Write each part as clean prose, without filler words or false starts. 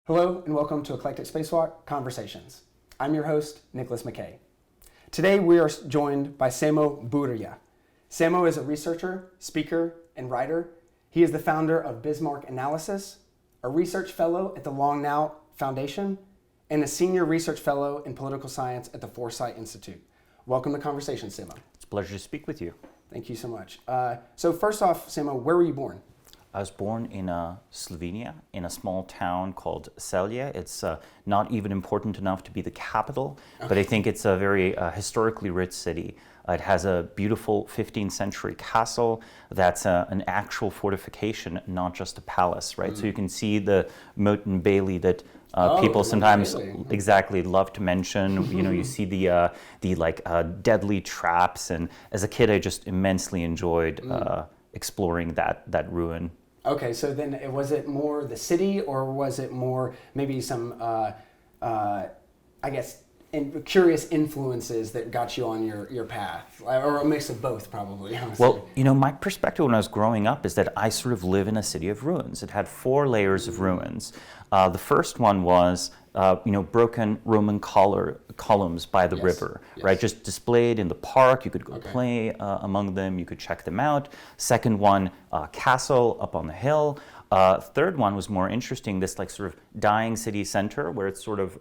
Hello and welcome to Eclectic Spacewalk Conversations. I'm your host, Nicholas McKay. Today we are joined by Samo Burja. Samo is a researcher, speaker, and writer. He is the founder of Bismarck Analysis, a research fellow at the Long Now Foundation, and a senior research fellow in political science at the Foresight Institute. Welcome to Conversations, Samo. It's a pleasure to speak with you. Thank you so much. So first off, Samo, where were you born? I was born in Slovenia, in a small town called Celje. It's not even important enough to be the capital, but I think it's a very historically rich city. It has a beautiful 15th century castle that's an actual fortification, not just a palace, right? So you can see the moat and bailey that people sometimes exactly love to mention. You know, you see the deadly traps, and as a kid, I just immensely enjoyed exploring that ruin. Okay, so then was it more the city, or was it more maybe some, curious influences that got you on your path? Or a mix of both, probably, honestly. Well, you know, my perspective when I was growing up is that I sort of live in a city of ruins. It had 4 layers of ruins. The first one was broken Roman columns by the river, right? Just displayed in the park. You could go play among them. You could check them out. Second one, castle up on the hill. Third one was more interesting, this like sort of dying city center where it's sort of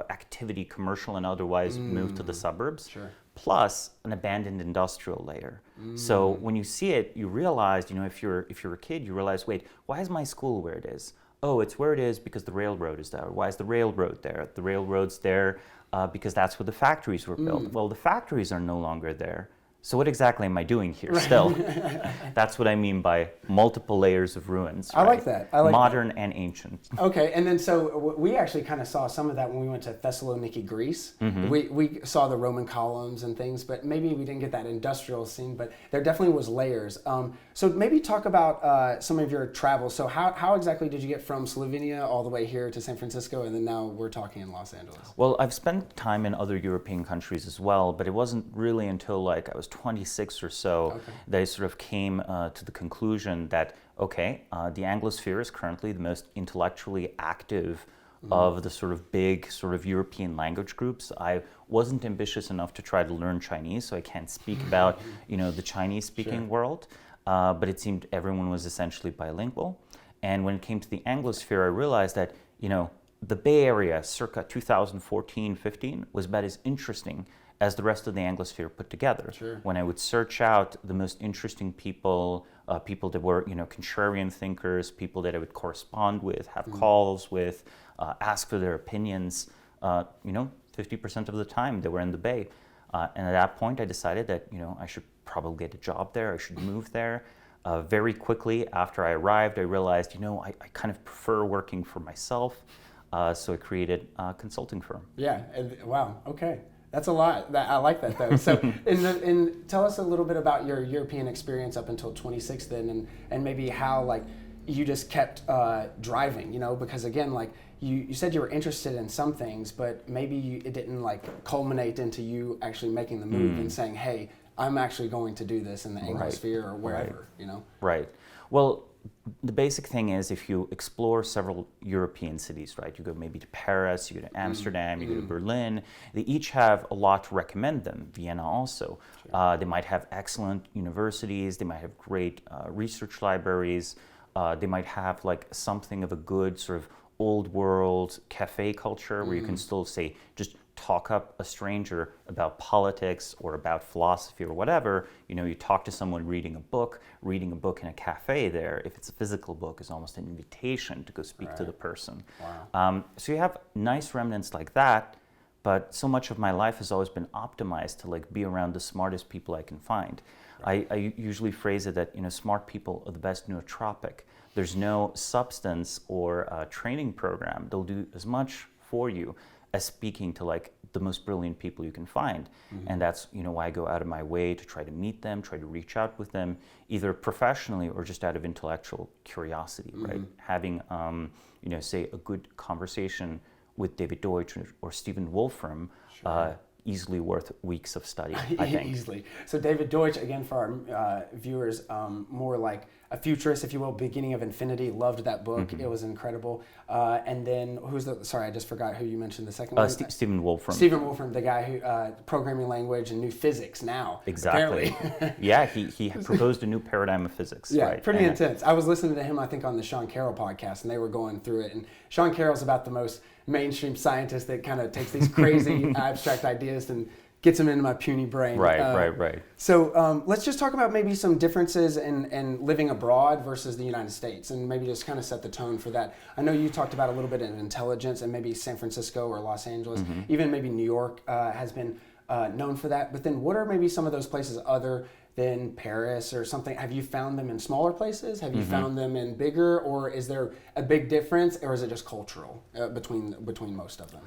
activity, commercial and otherwise, moved to the suburbs. Sure. Plus an abandoned industrial layer. So when you see it, you realize, you know, if you're a kid, you realize, wait, why is my school where it is? Oh, it's where it is because the railroad is there. Why is the railroad there? The railroad's there because that's where the factories were built. Well, the factories are no longer there. So what exactly am I doing here still? That's what I mean by multiple layers of ruins. Right? I like that. Modern and ancient. Okay, and then so we actually kind of saw some of that when we went to Thessaloniki, Greece. We saw the Roman columns and things, but maybe we didn't get that industrial scene, but there definitely was layers. So maybe talk about some of your travels. So how exactly did you get from Slovenia all the way here to San Francisco, and then now we're talking in Los Angeles? Well, I've spent time in other European countries as well, but it wasn't really until like I was 26 or so that I sort of came to the conclusion that, the Anglosphere is currently the most intellectually active of the sort of big sort of European language groups. I wasn't ambitious enough to try to learn Chinese, so I can't speak about, the Chinese-speaking world, but it seemed everyone was essentially bilingual. And when it came to the Anglosphere, I realized that, the Bay Area circa 2014-15 was about as interesting as the rest of the Anglosphere put together. Sure. When I would search out the most interesting people, people that were, contrarian thinkers, people that I would correspond with, have calls with, ask for their opinions, 50% of the time they were in the Bay. And at that point I decided that, I should probably get a job there, I should move there. Very quickly after I arrived, I realized, I kind of prefer working for myself. So I created a consulting firm. Yeah, wow, okay. That's a lot. I like that though. So, tell us a little bit about your European experience up until 26 then, and maybe how like you just kept driving, because again, like you said you were interested in some things, but maybe it didn't like culminate into you actually making the move and saying, hey, I'm actually going to do this in the Anglosphere or wherever, Right. Well, the basic thing is if you explore several European cities, right, you go maybe to Paris, you go to Amsterdam, you go to Berlin, they each have a lot to recommend them. Vienna also. Sure. They might have excellent universities, they might have great research libraries, they might have like something of a good sort of old world cafe culture where you can still say just talk up a stranger about politics or about philosophy or whatever. You talk to someone reading a book in a cafe there, if it's a physical book, is almost an invitation to go speak to the person. Wow. So you have nice remnants like that, but so much of my life has always been optimized to like be around the smartest people I can find. I usually phrase it that, smart people are the best nootropic. There's no substance or training program that'll do as much for you as speaking to like the most brilliant people you can find. And that's why I go out of my way to try to meet them, try to reach out with them, either professionally or just out of intellectual curiosity, right? Having say a good conversation with David Deutsch or Stephen Wolfram easily worth weeks of study, I think. Easily. So David Deutsch, again for our viewers, more like a futurist, if you will, beginning of infinity. Loved that book. It was incredible. And then sorry, I just forgot who you mentioned the second one. Stephen Wolfram. Stephen Wolfram, the guy who programming language and new physics now. Exactly. Yeah, he proposed a new paradigm of physics. Yeah, right? pretty intense. I was listening to him, I think, on the Sean Carroll podcast, and they were going through it. And Sean Carroll's about the most mainstream scientist that kind of takes these crazy abstract ideas and gets them into my puny brain. Right. So let's just talk about maybe some differences in living abroad versus the United States, and maybe just kind of set the tone for that. I know you talked about a little bit of intelligence, and maybe San Francisco or Los Angeles, even maybe New York has been known for that. But then what are maybe some of those places other than Paris or something? Have you found them in smaller places? Have you found them in bigger, or is there a big difference, or is it just cultural between most of them?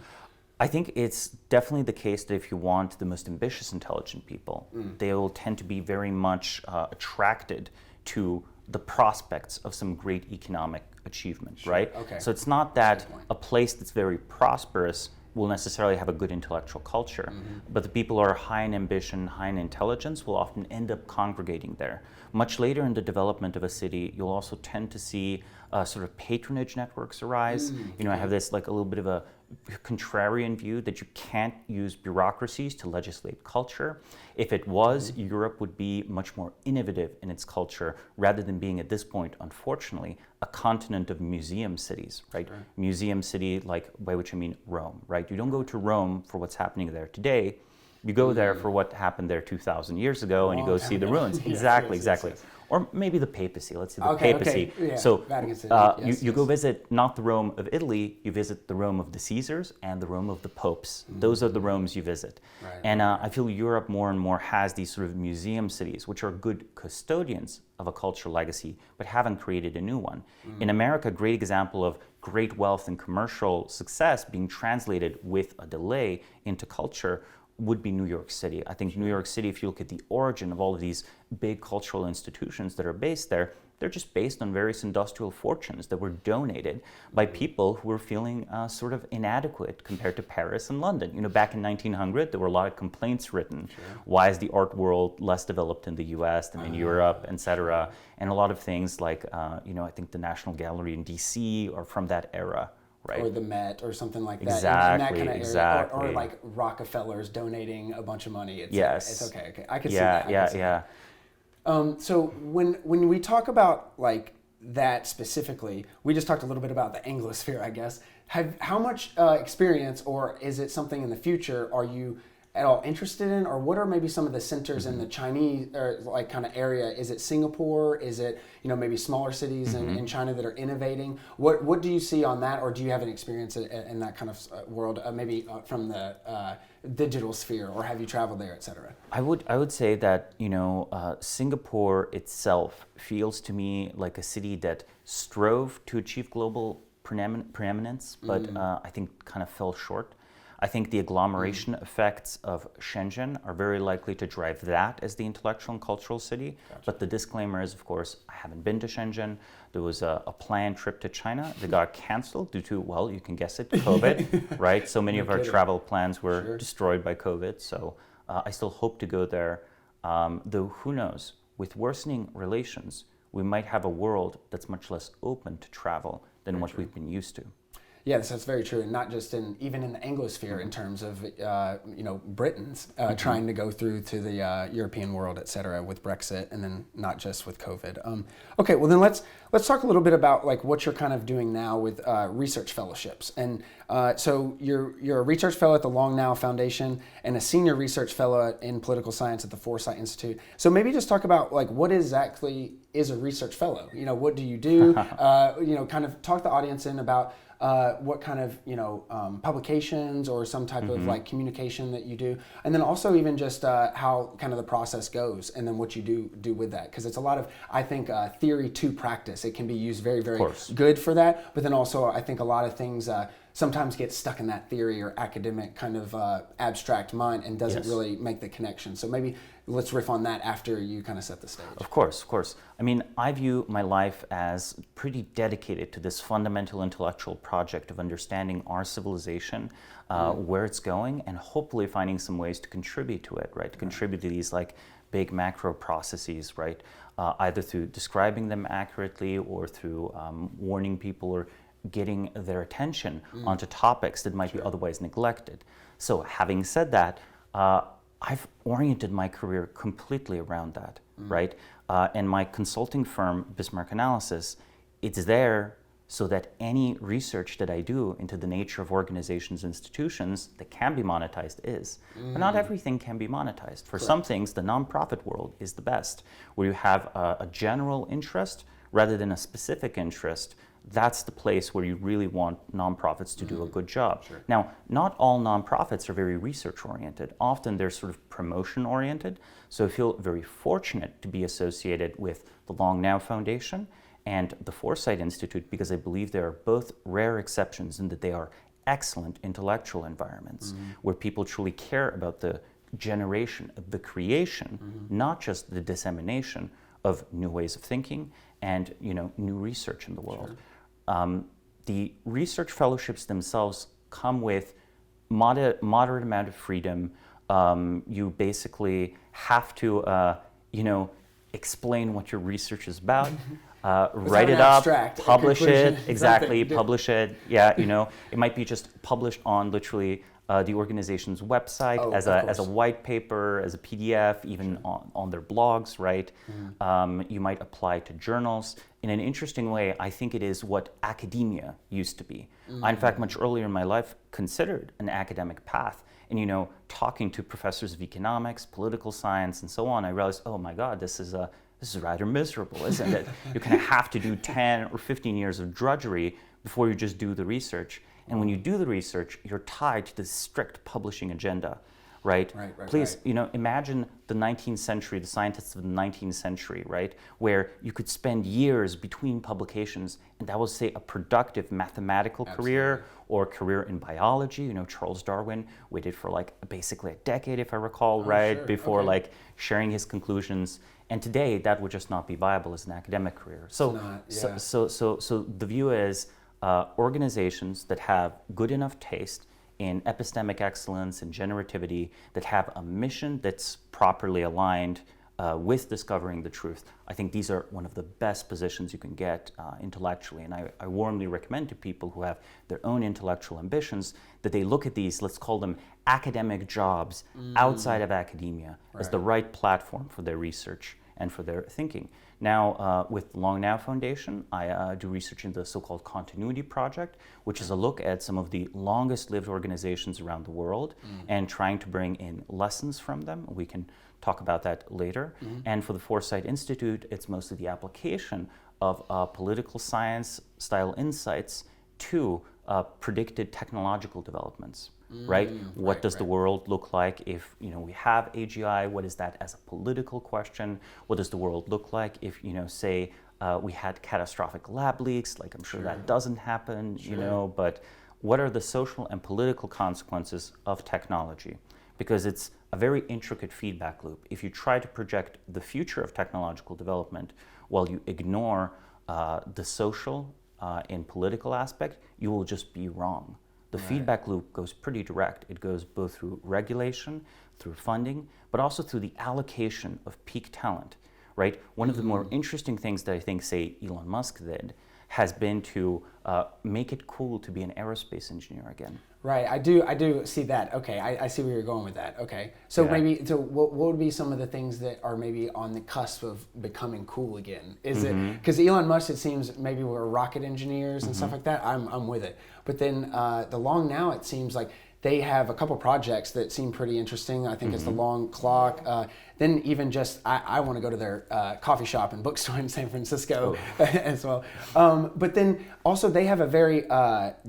I think it's definitely the case that if you want the most ambitious, intelligent people, they will tend to be very much attracted to the prospects of some great economic achievement, right? Okay. So it's not that a place that's very prosperous will necessarily have a good intellectual culture, but the people who are high in ambition, high in intelligence will often end up congregating there. Much later in the development of a city, you'll also tend to see sort of patronage networks arise. I have this like a little bit of a contrarian view that you can't use bureaucracies to legislate culture. If it was, Europe would be much more innovative in its culture rather than being at this point, unfortunately, a continent of museum cities, right? Museum city, like by which I mean Rome, right? You don't go to Rome for what's happening there today. You go there for what happened there 2,000 years ago, and you go see the ruins. Exactly. Yes. Or maybe the papacy. Let's see the papacy. Okay. Yeah. So you go yes. visit not the Rome of Italy, you visit the Rome of the Caesars and the Rome of the popes. Those are the Romes you visit. Right. And I feel Europe more and more has these sort of museum cities, which are good custodians of a cultural legacy, but haven't created a new one. In America, a great example of great wealth and commercial success being translated with a delay into culture would be New York City. I think New York City, if you look at the origin of all of these big cultural institutions that are based there, they're just based on various industrial fortunes that were donated by people who were feeling sort of inadequate compared to Paris and London. Back in 1900, there were a lot of complaints written. Why is the art world less developed in the US than in Europe, etc.? And a lot of things like, I think the National Gallery in DC are from that era. Right. Or the Met or something like that. Exactly, in that kind of exactly. area. Or like Rockefellers donating a bunch of money. It's okay. I can see that. Yeah. So when we talk about like that specifically, we just talked a little bit about the Anglosphere, I guess. How much experience, or is it something in the future, are you at all interested in, or what are maybe some of the centers in the Chinese or like kind of area? Is it Singapore? Is it maybe smaller cities in China that are innovating? What do you see on that, or do you have an experience in that kind of world, maybe from the digital sphere, or have you traveled there, etc.? I would say that Singapore itself feels to me like a city that strove to achieve global preeminence, but I think kind of fell short. I think the agglomeration effects of Shenzhen are very likely to drive that as the intellectual and cultural city. Gotcha. But the disclaimer is, of course, I haven't been to Shenzhen. There was a planned trip to China that got canceled due to, well, you can guess it, COVID, right? So many of our travel plans were destroyed by COVID. So I still hope to go there. Though who knows, with worsening relations, we might have a world that's much less open to travel than what we've been used to. Yes, that's very true, and not just even in the Anglosphere in terms of Britons trying to go through to the European world, et cetera, with Brexit, and then not just with COVID. Okay, well then let's talk a little bit about like what you're kind of doing now with research fellowships. And so you're a research fellow at the Long Now Foundation and a senior research fellow in political science at the Foresight Institute. So maybe just talk about like what exactly is a research fellow? What do you do? Kind of talk the audience in about what kind of publications or some type of like communication that you do, and then also even just how kind of the process goes, and then what you do with that, because it's a lot of, I think, theory to practice. It can be used very, very good for that, but then also I think a lot of things sometimes gets stuck in that theory or academic kind of abstract mind and doesn't really make the connection. So maybe let's riff on that after you kind of set the stage. Of course, of course. I mean, I view my life as pretty dedicated to this fundamental intellectual project of understanding our civilization, where it's going, and hopefully finding some ways to contribute to it, right? To contribute to these like big macro processes, right? Either through describing them accurately or through warning people or getting their attention onto topics that might be otherwise neglected. So having said that, I've oriented my career completely around that, right? And my consulting firm, Bismarck Analysis, it's there so that any research that I do into the nature of organizations, institutions that can be monetized is. But not everything can be monetized. For some things, the nonprofit world is the best, where you have a general interest rather than a specific interest. That's the place where you really want nonprofits to do a good job. Now, not all nonprofits are very research-oriented. Often they're sort of promotion-oriented. So I feel very fortunate to be associated with the Long Now Foundation and the Foresight Institute, because I believe they are both rare exceptions in that they are excellent intellectual environments where people truly care about the generation, the creation, not just the dissemination of new ways of thinking and new research in the world. The research fellowships themselves come with moderate amount of freedom. You basically have to, explain what your research is about, write it up, publish it, publish it. Yeah, it might be just published on literally the organization's website as a white paper, as a PDF, even on their blogs, right? You might apply to journals. In an interesting way, I think it is what academia used to be. I, in fact, much earlier in my life, considered an academic path. And, talking to professors of economics, political science, and so on, I realized, oh my God, this is rather miserable, isn't it? You kind of have to do 10 or 15 years of drudgery before you just do the research. And when you do the research, you're tied to this strict publishing agenda, right? Please, imagine the 19th century, the scientists of the 19th century, right? Where you could spend years between publications, and that was, say, a productive mathematical career or a career in biology. Charles Darwin waited for basically a decade, if I recall, before sharing his conclusions. And today, that would just not be viable as an academic career. So the view is, organizations that have good enough taste in epistemic excellence and generativity, that have a mission that's properly aligned with discovering the truth. I think these are one of the best positions you can get intellectually. And I warmly recommend to people who have their own intellectual ambitions that they look at these, let's call them academic jobs outside of academia as the right platform for their research and for their thinking. Now, with the Long Now Foundation, I do research in the so-called Continuity Project, which is a look at some of the longest-lived organizations around the world and trying to bring in lessons from them. We can talk about that later. And for the Foresight Institute, it's mostly the application of political science-style insights to predicted technological developments. Right? What does the world look like if we have AGI? What is that as a political question? What does the world look like if say we had catastrophic lab leaks? I'm sure that doesn't happen, but what are the social and political consequences of technology? Because it's a very intricate feedback loop. If you try to project the future of technological development while you ignore the social and political aspect, you will just be wrong. The feedback loop goes pretty direct. It goes both through regulation, through funding, but also through the allocation of peak talent, right? One of the more interesting things that I think, say, Elon Musk did has been to make it cool to be an aerospace engineer again. Right, I do see that. Okay, I see where you're going with that. Okay, so what would be some of the things that are maybe on the cusp of becoming cool again? Is it because Elon Musk? It seems maybe we're rocket engineers and stuff like that. I'm with it. But then the Long Now, it seems like they have a couple projects that seem pretty interesting. I think it's the Long Clock. Then even just, I want to go to their coffee shop and bookstore in San Francisco as well. But then also they have a very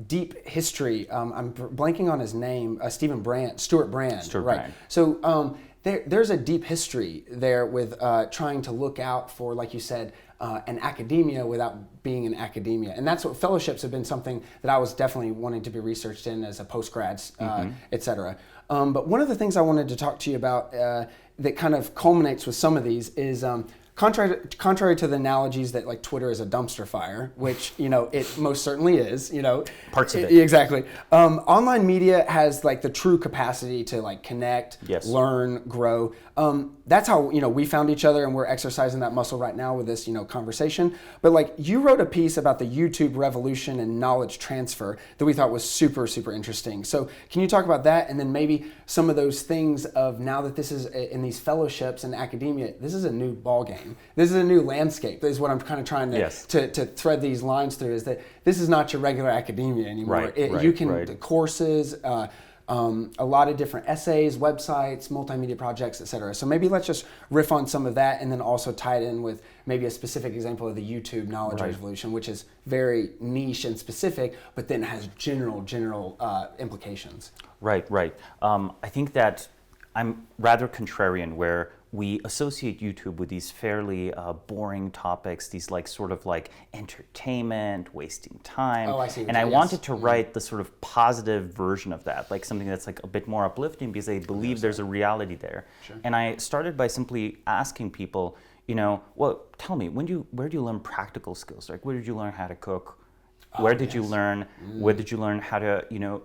deep history. I'm blanking on his name, Stuart Brand. Right. So there's a deep history there with trying to look out for, like you said, an academia without being in academia. And that's what fellowships have been something that I was definitely wanting to be researched in as a postgrad, et cetera. But one of the things I wanted to talk to you about that kind of culminates with some of these is contrary to the analogies that like Twitter is a dumpster fire, which, you know, it most certainly is, you know. Parts of it. Exactly. Online media has like the true capacity to like connect, yes. learn, grow. That's how, you know, we found each other, and we're exercising that muscle right now with this, you know, conversation. But like you wrote a piece about the YouTube revolution and knowledge transfer that we thought was super, super interesting. So can you talk about that, and then maybe some of those things of now that this is in these fellowships and academia, this is a new ball game. This is a new landscape. This is what I'm kind of trying to, yes. to thread these lines through, is that this is not your regular academia anymore. You can, the courses, a lot of different essays, websites, multimedia projects, etc. So maybe let's just riff on some of that, and then also tie it in with maybe a specific example of the YouTube knowledge revolution, which is very niche and specific, but then has general implications. Right. I think that I'm rather contrarian, where we associate YouTube with these fairly boring topics, these like sort of like entertainment, wasting time. Oh, I see. And I wanted to write the sort of positive version of that, like something that's like a bit more uplifting, because I believe there's a reality there. Sure. And I started by simply asking people, you know, well, tell me, where do you learn practical skills? Like, where did you learn how to cook? Where did you learn? Where did you learn how to, you know,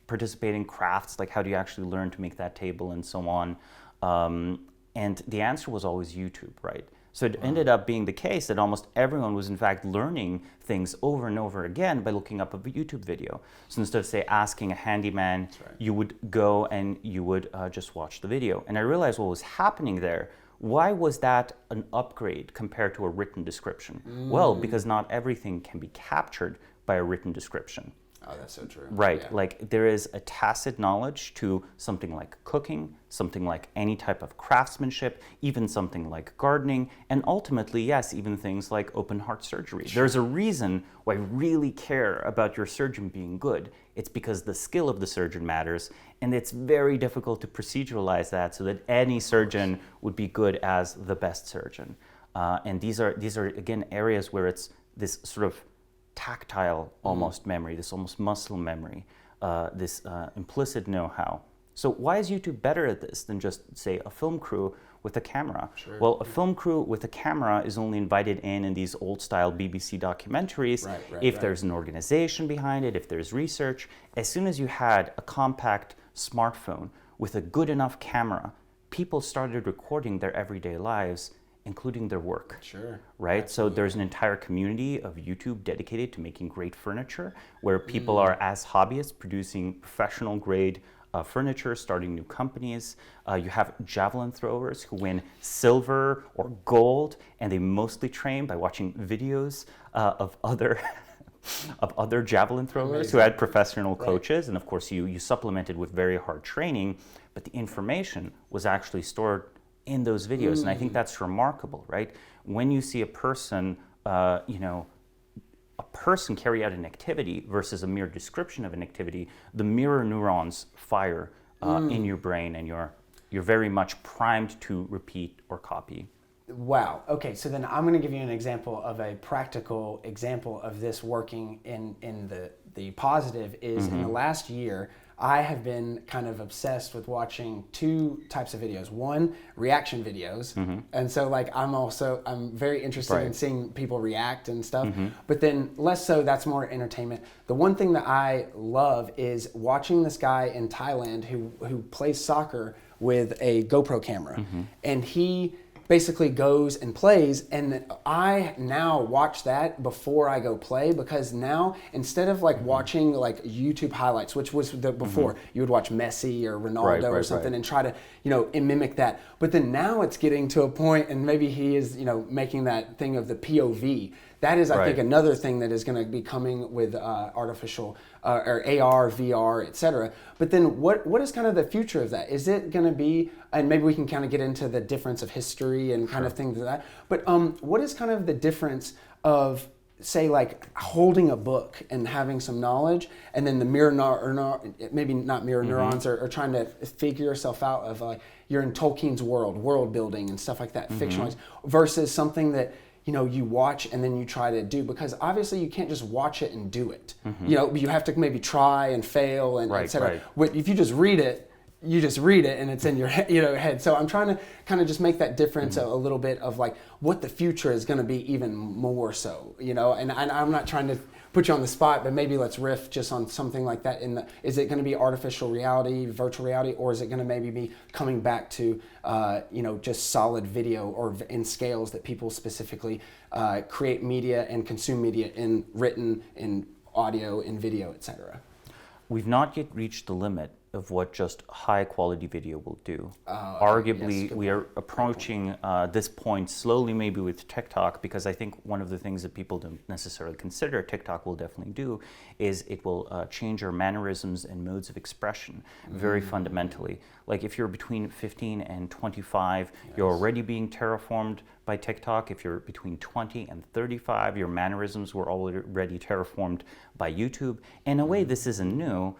participate in crafts? Like, how do you actually learn to make that table and so on? And the answer was always YouTube, right? So it ended up being the case that almost everyone was in fact learning things over and over again by looking up a YouTube video. So instead of, say, asking a handyman, you would go and you would just watch the video. And I realized what was happening there. Why was that an upgrade compared to a written description? Well, because not everything can be captured by a written description. Oh, that's so true. Right. Yeah. Like there is a tacit knowledge to something like cooking, something like any type of craftsmanship, even something like gardening, and ultimately, yes, even things like open heart surgery. Sure. There's a reason why I really care about your surgeon being good. It's because the skill of the surgeon matters, and it's very difficult to proceduralize that so that any surgeon would be good as the best surgeon. And these are again areas where it's this sort of tactile almost memory, this almost muscle memory, this implicit know-how. So why is YouTube better at this than just, say, a film crew with a camera? Sure. Well, a film crew with a camera is only invited in these old-style BBC documentaries if there's an organization behind it, if there's research. As soon as you had a compact smartphone with a good enough camera, people started recording their everyday lives, including their work. Sure. Right? Absolutely. So there's an entire community of YouTube dedicated to making great furniture, where people are, as hobbyists, producing professional grade furniture, starting new companies. You have javelin throwers who win silver or gold, and they mostly train by watching videos of other javelin throwers who had professional coaches. And of course, you supplemented with very hard training, but the information was actually stored in those videos. And I think that's remarkable, right? When you see a person, carry out an activity versus a mere description of an activity, the mirror neurons fire in your brain, and you're very much primed to repeat or copy. Wow. Okay, so then I'm going to give you an example of a practical example of this working in the positive is in the last year, I have been kind of obsessed with watching two types of videos. One, reaction videos. And so like I'm very interested in seeing people react and stuff. But then less so, that's more entertainment. The one thing that I love is watching this guy in Thailand who plays soccer with a GoPro camera. And he basically goes and plays, and I now watch that before I go play, because now instead of like watching like YouTube highlights, which was before you would watch Messi or Ronaldo or something and try to mimic that, but then now it's getting to a point, and maybe he is making that thing of the POV. That is, I think, another thing that is going to be coming with artificial or AR, VR, etc. But then what is kind of the future of that? Is it going to be, and maybe we can kind of get into the difference of history and kind of things like that, but what is kind of the difference of, say, like holding a book and having some knowledge, and then the mirror maybe not mirror neurons, or trying to figure yourself out of like, you're in Tolkien's world building and stuff like that, fictionalized, versus something that you watch and then you try to do, because obviously you can't just watch it and do it. You have to maybe try and fail and et cetera. If you just read it, and it's in your head. So I'm trying to kind of just make that difference a little bit of like what the future is going to be even more so, and I'm not trying to put you on the spot, but maybe let's riff just on something like that. Is it going to be artificial reality, virtual reality, or is it going to maybe be coming back to, just solid video or in scales that people specifically create media and consume media in written, in audio, in video, etc.? We've not yet reached the limit of what just high quality video will do. Arguably, we are approaching this point slowly, maybe with TikTok, because I think one of the things that people don't necessarily consider TikTok will definitely do is it will change our mannerisms and modes of expression very fundamentally. Like if you're between 15 and 25, you're already being terraformed by TikTok. If you're between 20 and 35, your mannerisms were already terraformed by YouTube. In a way, this isn't new.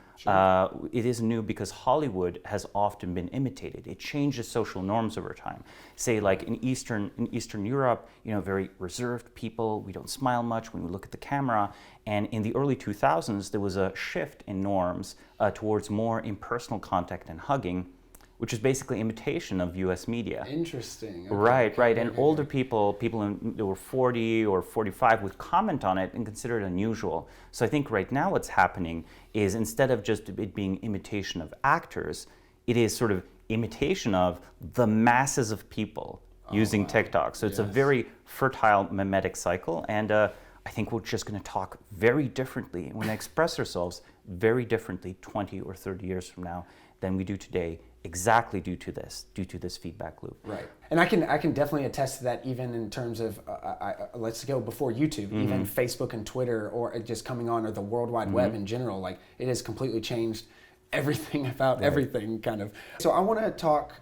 It is new because Hollywood has often been imitated. It changes social norms over time. Say like in Eastern Europe, very reserved people, we don't smile much when we look at the camera. And in the early 2000s, there was a shift in norms towards more impersonal contact and hugging, which is basically imitation of U.S. media. Interesting. Okay. Right. And older people that were 40 or 45 would comment on it and consider it unusual. So I think right now what's happening is instead of just it being imitation of actors, it is sort of imitation of the masses of people using TikTok. So it's a very fertile mimetic cycle. And I think we're just going to talk very differently and we're going to express ourselves very differently 20 or 30 years from now than we do today, exactly due to this feedback loop. Right, and I can definitely attest to that, even in terms of let's go before YouTube, even Facebook and Twitter, or just coming on, or the World Wide Web in general. Like it has completely changed everything about everything, kind of. So I want to talk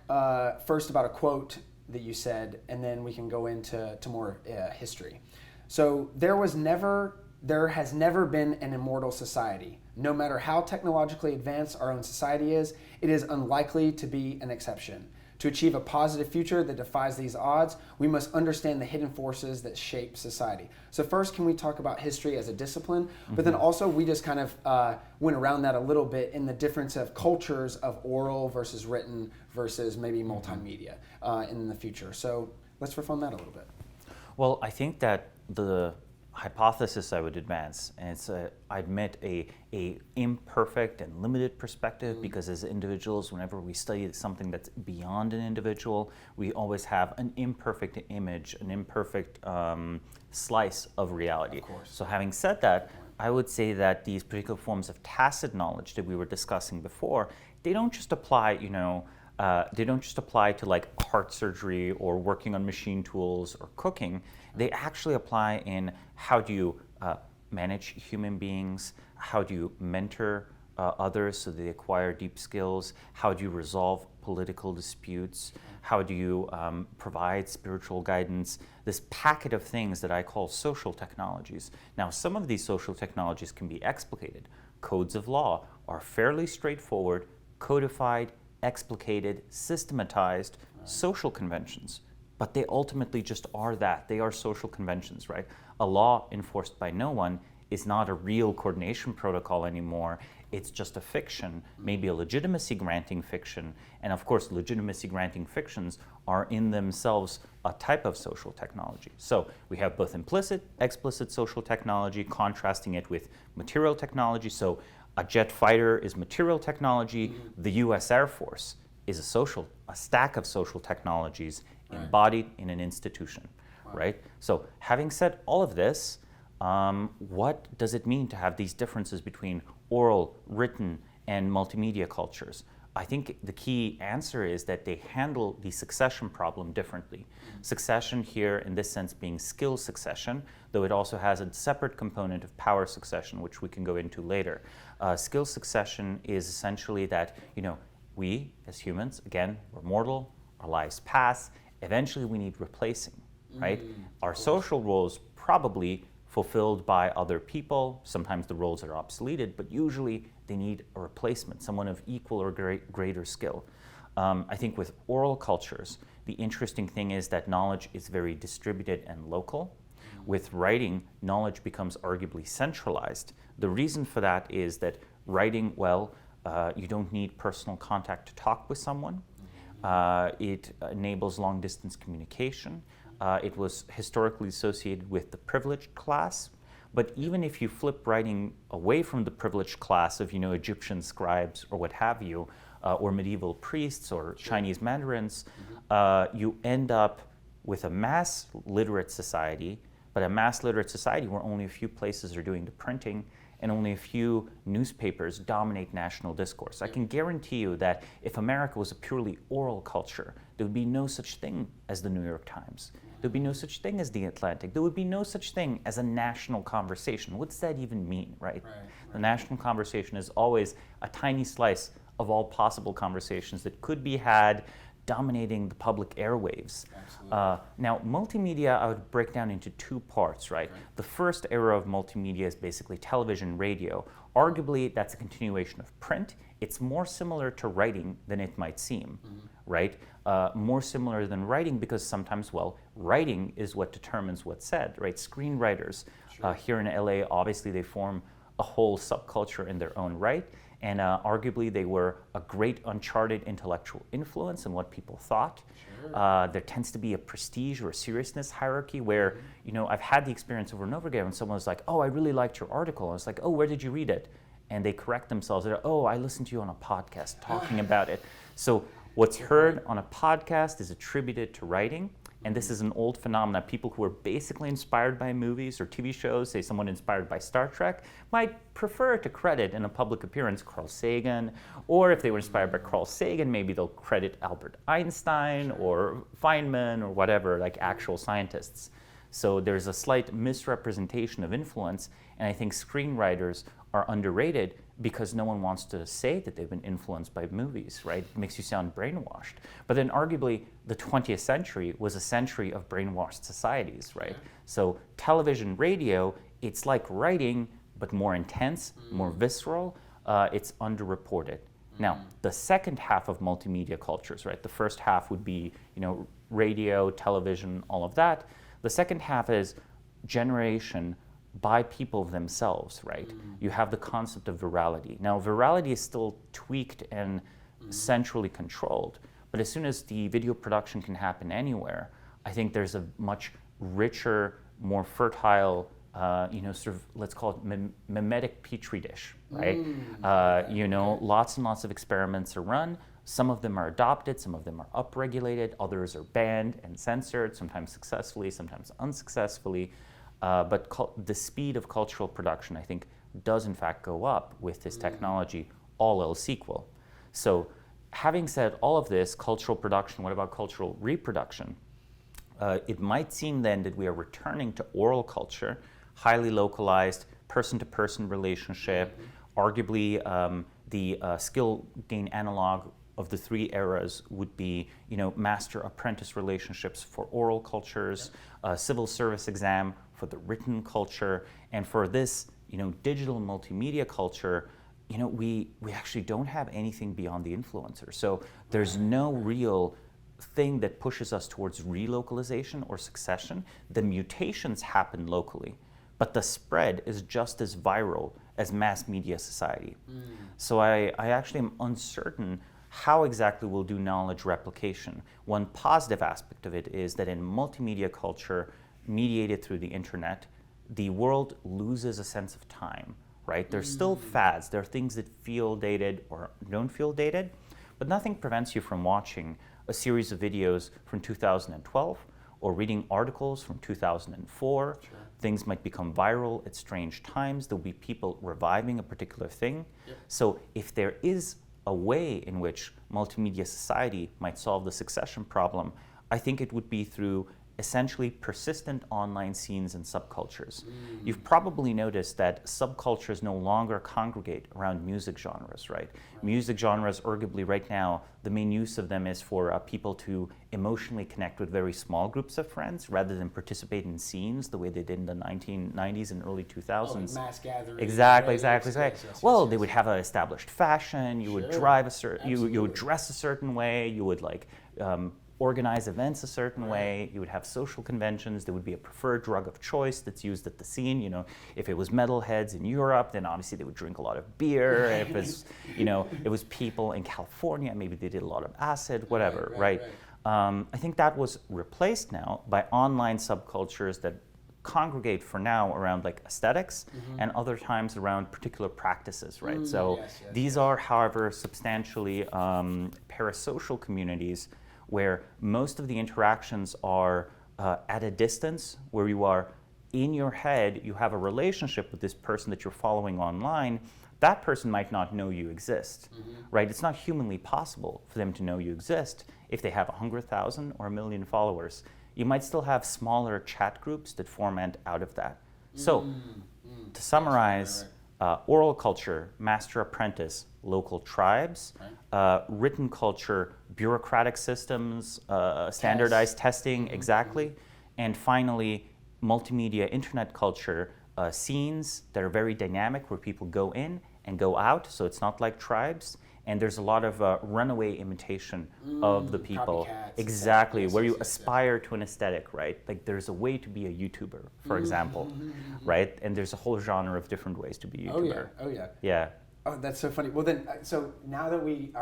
first about a quote that you said, and then we can go into more history. So there has never been an immortal society. No matter how technologically advanced our own society is, it is unlikely to be an exception. To achieve a positive future that defies these odds, we must understand the hidden forces that shape society. So first, can we talk about history as a discipline? But then also, we just kind of went around that a little bit in the difference of cultures of oral versus written versus maybe multimedia in the future. So let's riff on that a little bit. Well, I think that the hypothesis I would advance, and it's I admit a imperfect and limited perspective, because as individuals, whenever we study something that's beyond an individual, we always have an imperfect image, an imperfect slice of reality. Of course. So having said that, I would say that these particular forms of tacit knowledge that we were discussing before, they don't just apply, they don't just apply to like heart surgery or working on machine tools or cooking. They actually apply in how do you manage human beings, how do you mentor others so they acquire deep skills, how do you resolve political disputes, how do you provide spiritual guidance, this packet of things that I call social technologies. Now, some of these social technologies can be explicated. Codes of law are fairly straightforward, codified, explicated, systematized social conventions. But they ultimately just are that. They are social conventions, right? A law enforced by no one is not a real coordination protocol anymore. It's just a fiction, maybe a legitimacy granting fiction. And of course, legitimacy granting fictions are in themselves a type of social technology. So we have both implicit, explicit social technology, contrasting it with material technology. So a jet fighter is material technology. The US Air Force is a stack of social technologies embodied in an institution, right? So having said all of this, what does it mean to have these differences between oral, written, and multimedia cultures? I think the key answer is that they handle the succession problem differently. Succession here, in this sense, being skill succession, though it also has a separate component of power succession, which we can go into later. Skill succession is essentially that, we as humans, again, we're mortal, our lives pass, eventually we need replacing, right? Our social roles probably fulfilled by other people. Sometimes the roles are obsoleted, but usually they need a replacement, someone of equal or greater skill. I think with oral cultures, the interesting thing is that knowledge is very distributed and local. With writing, knowledge becomes arguably centralized. The reason for that is that writing, well, you don't need personal contact to talk with someone. It enables long-distance communication. It was historically associated with the privileged class. But even if you flip writing away from the privileged class of, Egyptian scribes or what have you, or medieval priests or Chinese mandarins, you end up with a mass literate society, but a mass literate society where only a few places are doing the printing and only a few newspapers dominate national discourse. I can guarantee you that if America was a purely oral culture, there would be no such thing as the New York Times. There would be no such thing as the Atlantic. There would be no such thing as a national conversation. What does that even mean, right? The national conversation is always a tiny slice of all possible conversations that could be had dominating the public airwaves. Now, multimedia I would break down into two parts, right? The first era of multimedia is basically television, radio. Arguably, that's a continuation of print. It's more similar to writing than it might seem, right? More similar than writing because sometimes, well, writing is what determines what's said, right? Screenwriters here in LA, obviously they form a whole subculture in their own right. And arguably, they were a great uncharted intellectual influence in what people thought. There tends to be a prestige or a seriousness hierarchy where, I've had the experience over and over again when someone was like, oh, I really liked your article. I was like, oh, where did you read it? And they correct themselves. They're, oh, I listened to you on a podcast talking about it. So what's heard on a podcast is attributed to writing. And this is an old phenomenon. People who are basically inspired by movies or TV shows, say someone inspired by Star Trek, might prefer to credit in a public appearance Carl Sagan. Or if they were inspired by Carl Sagan, maybe they'll credit Albert Einstein or Feynman or whatever, like actual scientists. So there's a slight misrepresentation of influence. And I think screenwriters are underrated because no one wants to say that they've been influenced by movies, right? It makes you sound brainwashed. But then arguably, the 20th century was a century of brainwashed societies, right? So television, radio, it's like writing, but more intense, more visceral. It's underreported. Now, the second half of multimedia cultures, right? The first half would be, radio, television, all of that. The second half is generation by people themselves, right? You have the concept of virality. Now, virality is still tweaked and centrally controlled, but as soon as the video production can happen anywhere, I think there's a much richer, more fertile, sort of, let's call it mimetic petri dish, right? Lots and lots of experiments are run. Some of them are adopted, some of them are upregulated, others are banned and censored, sometimes successfully, sometimes unsuccessfully. But the speed of cultural production, I think, does in fact go up with this technology, all else equal. So having said all of this, cultural production, what about cultural reproduction? It might seem then that we are returning to oral culture, highly localized, person-to-person relationship, arguably the skill gain analog of the three eras would be, master-apprentice relationships for oral cultures, civil service exam for the written culture, and for this, digital multimedia culture, we actually don't have anything beyond the influencer. So there's no real thing that pushes us towards relocalization or succession. The mutations happen locally, but the spread is just as viral as mass media society. So I actually am uncertain how exactly we'll do knowledge replication. One positive aspect of it is that in multimedia culture, mediated through the internet, the world loses a sense of time, right? There's still fads. There are things that feel dated or don't feel dated, but nothing prevents you from watching a series of videos from 2012 or reading articles from 2004. Sure. Things might become viral at strange times. There'll be people reviving a particular thing. Yep. So if there is a way in which multimedia society might solve the succession problem, I think it would be through essentially persistent online scenes and subcultures. You've probably noticed that subcultures no longer congregate around music genres, right? Music genres, arguably right now, the main use of them is for people to emotionally connect with very small groups of friends rather than participate in scenes the way they did in the 1990s and early 2000s. Oh, mass gatherings. Exactly. Well, they yes. would have an established fashion. You would drive a certain. You would dress a certain way. You would organize events a certain way. You would have social conventions. There would be a preferred drug of choice that's used at the scene. You know, if it was metalheads in Europe, then obviously they would drink a lot of beer. If it's, it was people in California, maybe they did a lot of acid, whatever, right? I think that was replaced now by online subcultures that congregate for now around like aesthetics and other times around particular practices, right? So these are, however, substantially parasocial communities where most of the interactions are at a distance, where you are in your head, you have a relationship with this person that you're following online. That person might not know you exist, right? It's not humanly possible for them to know you exist if they have 100,000 or 1 million followers. You might still have smaller chat groups that format out of that. So, to summarize, oral culture, master-apprentice, local tribes, written culture, bureaucratic systems, standardized testing, exactly, and finally, multimedia internet culture, scenes that are very dynamic where people go in and go out, so it's not like tribes. And there's a lot of runaway imitation of the people. Exactly, where you aspire to an aesthetic, right? Like there's a way to be a YouTuber, for example, right? And there's a whole genre of different ways to be a YouTuber. Oh yeah. Yeah. Oh, that's so funny. Well then, so now that we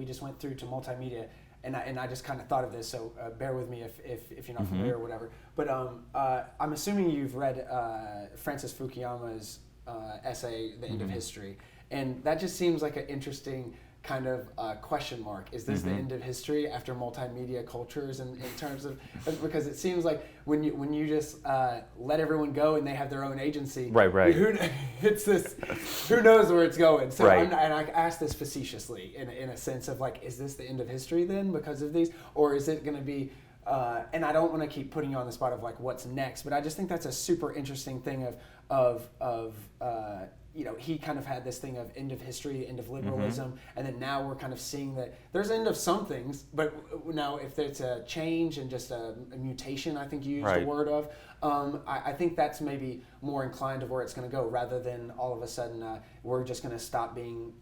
just went through to multimedia, and I just kind of thought of this, so bear with me if you're not familiar or whatever. But I'm assuming you've read Francis Fukuyama's essay, The End of History. And that just seems like an interesting kind of question mark. Is this the end of history after multimedia cultures in terms of, because it seems like when you just let everyone go and they have their own agency, right. Who knows where it's going? So right. and I ask this facetiously in a sense of like, is this the end of history then because of these, or is it going to be? And I don't want to keep putting you on the spot of like what's next, but I just think that's a super interesting thing of he kind of had this thing of end of history, end of liberalism, and then now we're kind of seeing that there's end of some things, but now if it's a change and just a mutation, I think you used the word of, I think that's maybe more inclined to where it's going to go rather than all of a sudden we're just going to stop being,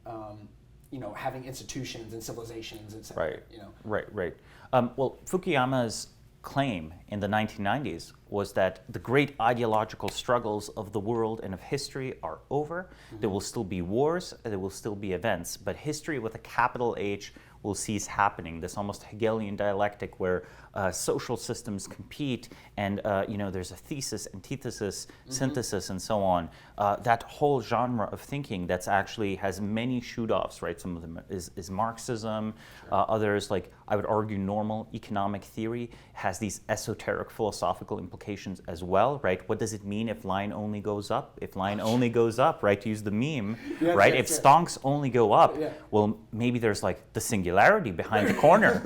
having institutions and civilizations, etc. Right. Well, Fukuyama's claim in the 1990s was that the great ideological struggles of the world and of history are over. There will still be wars, there will still be events, but history with a capital H will cease happening. This almost Hegelian dialectic where social systems compete and there's a thesis, antithesis, synthesis, and so on. That whole genre of thinking that's actually has many shoot-offs, right? Some of them is Marxism. Others, like I would argue normal economic theory, has these esoteric philosophical implications as well, right? What does it mean if line only goes up? If line only goes up, right, to use the meme, right? If stonks only go up, well, maybe there's like the singularity behind the corner,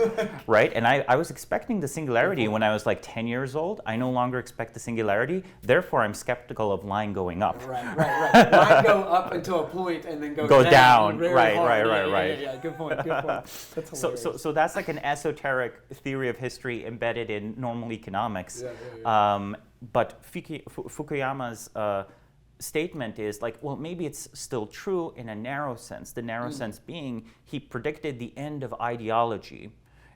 right? And I was expecting the singularity when I was like 10 years old. I no longer expect the singularity. Therefore, I'm skeptical of line going up. Right. Line go up until a point and then go down. Right. Yeah, good point. That's hilarious. So that's like an esoteric theory of history embedded in normal economics. But Fukuyama's statement is like, well, maybe it's still true in a narrow sense. The narrow sense being he predicted the end of ideology,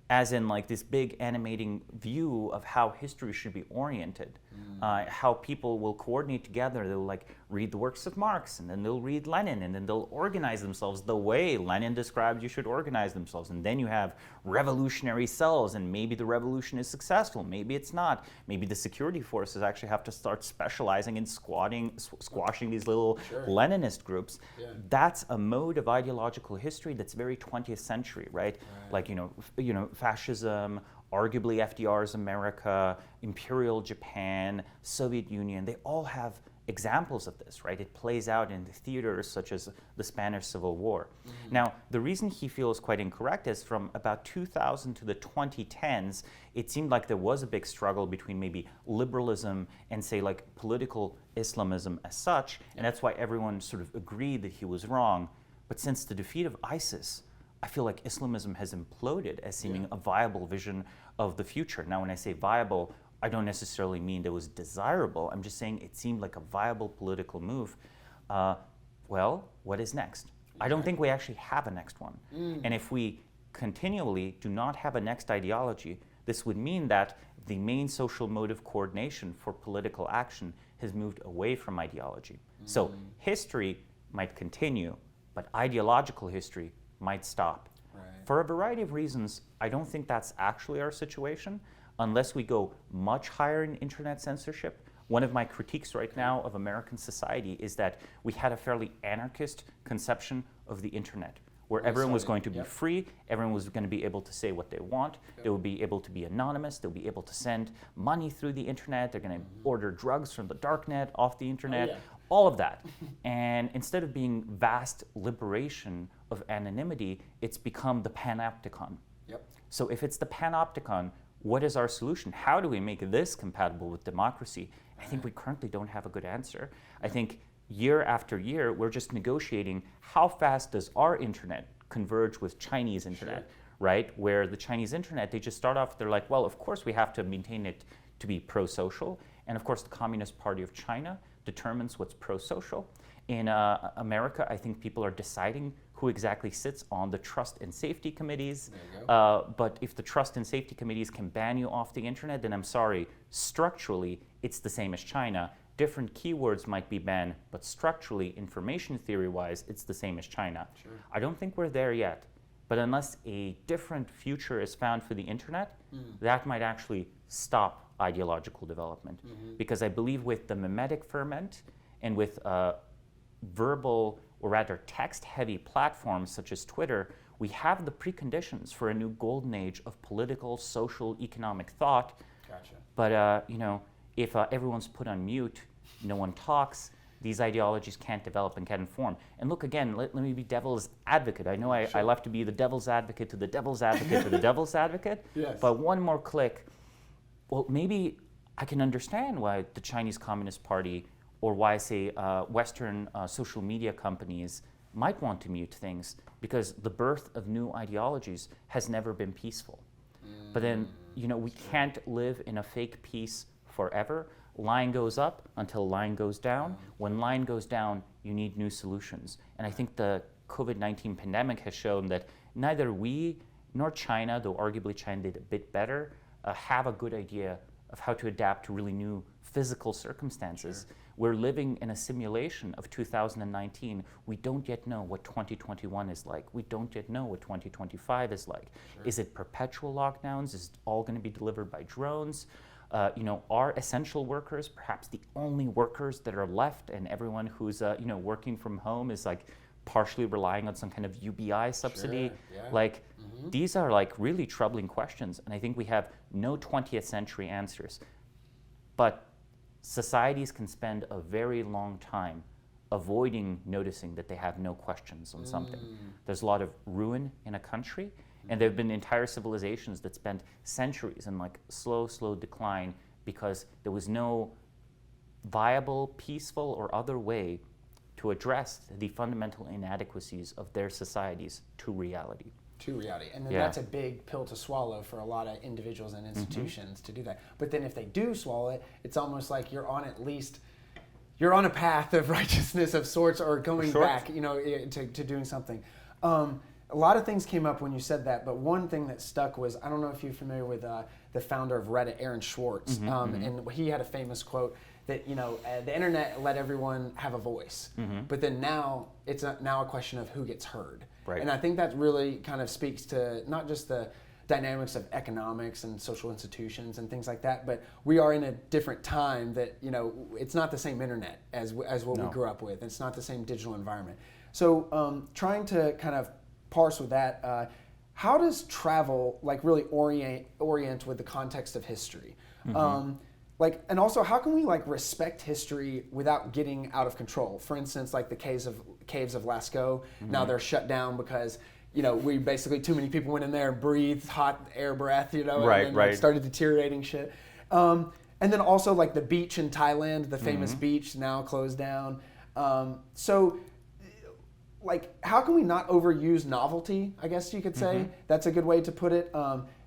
as in like this big animating view of how history should be oriented, how people will coordinate together. They'll like read the works of Marx, and then they'll read Lenin, and then they'll organize themselves the way Lenin described you should organize themselves. And then you have revolutionary cells, and maybe the revolution is successful, maybe it's not. Maybe the security forces actually have to start specializing in squashing these little Leninist groups. That's a mode of ideological history that's very 20th century, right? Like, fascism, arguably FDR's America, Imperial Japan, Soviet Union, they all have examples of this, right? It plays out in the theaters such as the Spanish Civil War. Now, the reason he feels quite incorrect is from about 2000 to the 2010s, it seemed like there was a big struggle between maybe liberalism and, say, like political Islamism as such, and that's why everyone sort of agreed that he was wrong. But since the defeat of ISIS, I feel like Islamism has imploded as seeming a viable vision of the future. Now, when I say viable, I don't necessarily mean that it was desirable. I'm just saying it seemed like a viable political move. Well, what is next? I don't think we actually have a next one. And if we continually do not have a next ideology, this would mean that the main social mode of coordination for political action has moved away from ideology. So history might continue, but ideological history might stop. Right. For a variety of reasons, I don't think that's actually our situation unless we go much higher in internet censorship. One of my critiques right now of American society is that we had a fairly anarchist conception of the internet, where everyone was going to be free, everyone was going to be able to say what they want, they would be able to be anonymous, they'll be able to send money through the internet, they're going to order drugs from the darknet off the internet, all of that. And instead of being vast liberation of anonymity, it's become the panopticon. So if it's the panopticon, what is our solution? How do we make this compatible with democracy? I think we currently don't have a good answer. I think year after year, we're just negotiating how fast does our internet converge with Chinese internet, right? Where the Chinese internet, they just start off, they're like, well, of course we have to maintain it to be pro-social. And of course, the Communist Party of China determines what's pro-social. In America, I think people are deciding who exactly sits on the trust and safety committees. But if the trust and safety committees can ban you off the internet, then I'm sorry, structurally, it's the same as China. Different keywords might be banned, but structurally, information theory-wise, it's the same as China. I don't think we're there yet. But unless a different future is found for the internet, that might actually stop ideological development. Because I believe with the mimetic ferment and with verbal, or rather text-heavy platforms such as Twitter, we have the preconditions for a new golden age of political, social, economic thought. But you know, if everyone's put on mute, no one talks, these ideologies can't develop and can't inform. And look, again, let me be devil's advocate. I know I love to be the devil's advocate to the devil's advocate to the devil's advocate, but one more click, well, maybe I can understand why the Chinese Communist Party or why, say, Western social media companies might want to mute things, because the birth of new ideologies has never been peaceful. But then, you know, we can't live in a fake peace forever. Line goes up until line goes down. When line goes down, you need new solutions. And I think the COVID-19 pandemic has shown that neither we nor China, though arguably China did a bit better, have a good idea of how to adapt to really new physical circumstances. We're living in a simulation of 2019. We don't yet know what 2021 is like. We don't yet know what 2025 is like. Is it perpetual lockdowns? Is it all going to be delivered by drones? You know, are essential workers perhaps the only workers that are left, and everyone who's you know, working from home is like partially relying on some kind of UBI subsidy? Like, these are like really troubling questions, and I think we have no 20th century answers. But societies can spend a very long time avoiding noticing that they have no questions on something. There's a lot of ruin in a country, and there have been entire civilizations that spent centuries in like slow decline because there was no viable, peaceful, or other way to address the fundamental inadequacies of their societies to reality. And then that's a big pill to swallow for a lot of individuals and institutions to do that. But then if they do swallow it, it's almost like you're on a path of righteousness of sorts, or going back, you know, to doing something. A lot of things came up when you said that, but one thing that stuck was, I don't know if you're familiar with the founder of Reddit, Aaron Swartz, and he had a famous quote that, you know, the internet let everyone have a voice, but then now it's now a question of who gets heard. And I think that really kind of speaks to not just the dynamics of economics and social institutions and things like that, but we are in a different time that, you know, it's not the same internet as what we grew up with. It's not the same digital environment. So trying to kind of parse with that, how does travel like really orient with the context of history? like, and also how can we like respect history without getting out of control? For instance, like the caves of Lascaux, now they're shut down because, you know, we basically, too many people went in there and breathed hot air breath, you know, and then like, started deteriorating shit. And then also like the beach in Thailand, the famous beach, now closed down. So like, how can we not overuse novelty, I guess you could say? That's a good way to put it,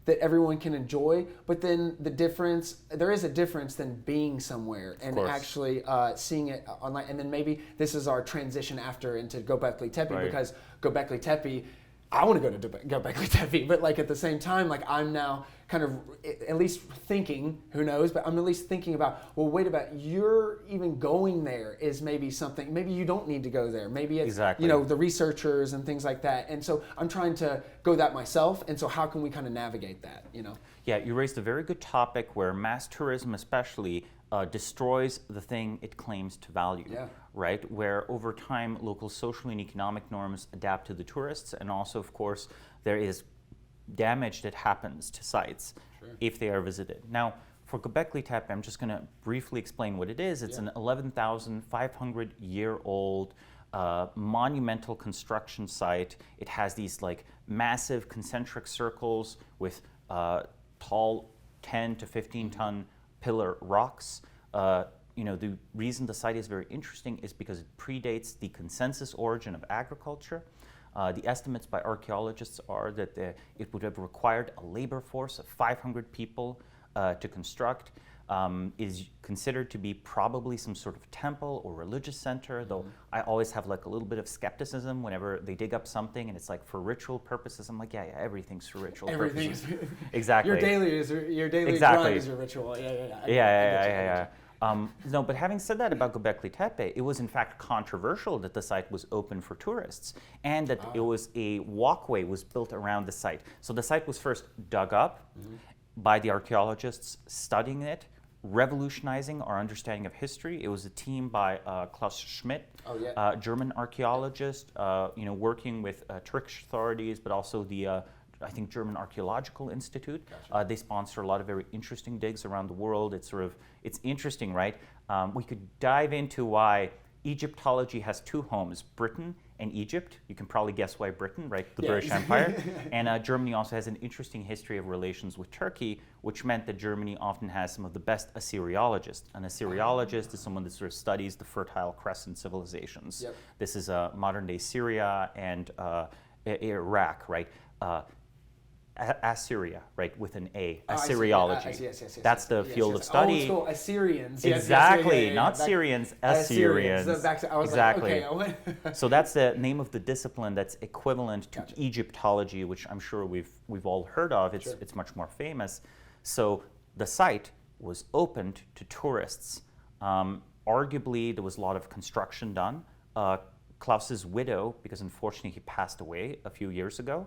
that everyone can enjoy. But then there is a difference than being somewhere and actually seeing it online. And then maybe this is our transition after into Göbekli Tepe, because Göbekli Tepe, I want to go to Göbekli Tepe, but like at the same time, like I'm now kind of at least thinking, who knows, but I'm at least thinking about, well, wait about, you're even going there is maybe something, maybe you don't need to go there. Maybe it's, you know, the researchers and things like that. And so I'm trying to go that myself. And so how can we kind of navigate that, you know? Yeah, you raised a very good topic where mass tourism especially destroys the thing it claims to value, right? Where over time, local social and economic norms adapt to the tourists, and also, of course, there is damage that happens to sites if they are visited. Now, for Göbekli Tepe, I'm just going to briefly explain what it is. It's an 11,500-year-old monumental construction site. It has these like massive concentric circles with tall 10 to 15-ton pillar rocks. You know, the reason the site is very interesting is because it predates the consensus origin of agriculture. The estimates by archaeologists are that it would have required a labor force of 500 people to construct. Is considered to be probably some sort of temple or religious center, though I always have like a little bit of skepticism whenever they dig up something and it's like for ritual purposes. I'm like, yeah, everything's for ritual purposes. Exactly. Your daily grind is your ritual. Yeah. No, but having said that about Göbekli Tepe, it was in fact controversial that the site was open for tourists and that it was a walkway was built around the site. So the site was first dug up by the archaeologists studying it, revolutionizing our understanding of history. It was a team by Klaus Schmidt, German archaeologist, you know, working with Turkish authorities, but also the I think German Archaeological Institute. They sponsor a lot of very interesting digs around the world. It's interesting, right? We could dive into why Egyptology has two homes, Britain and Egypt. You can probably guess why Britain, right? The British Empire. And Germany also has an interesting history of relations with Turkey, which meant that Germany often has some of the best Assyriologists. An Assyriologist is someone that sort of studies the Fertile Crescent civilizations. This is modern-day Syria and Iraq, right? Assyria, right, with an A, Assyriology. Yes. That's the field of study. Old school Assyrians. Exactly, not Syrians, Assyrians. Exactly. So that's the name of the discipline that's equivalent to Egyptology, which I'm sure we've all heard of. It's much more famous. So the site was opened to tourists. Arguably, there was a lot of construction done. Klaus's widow, because unfortunately he passed away a few years ago,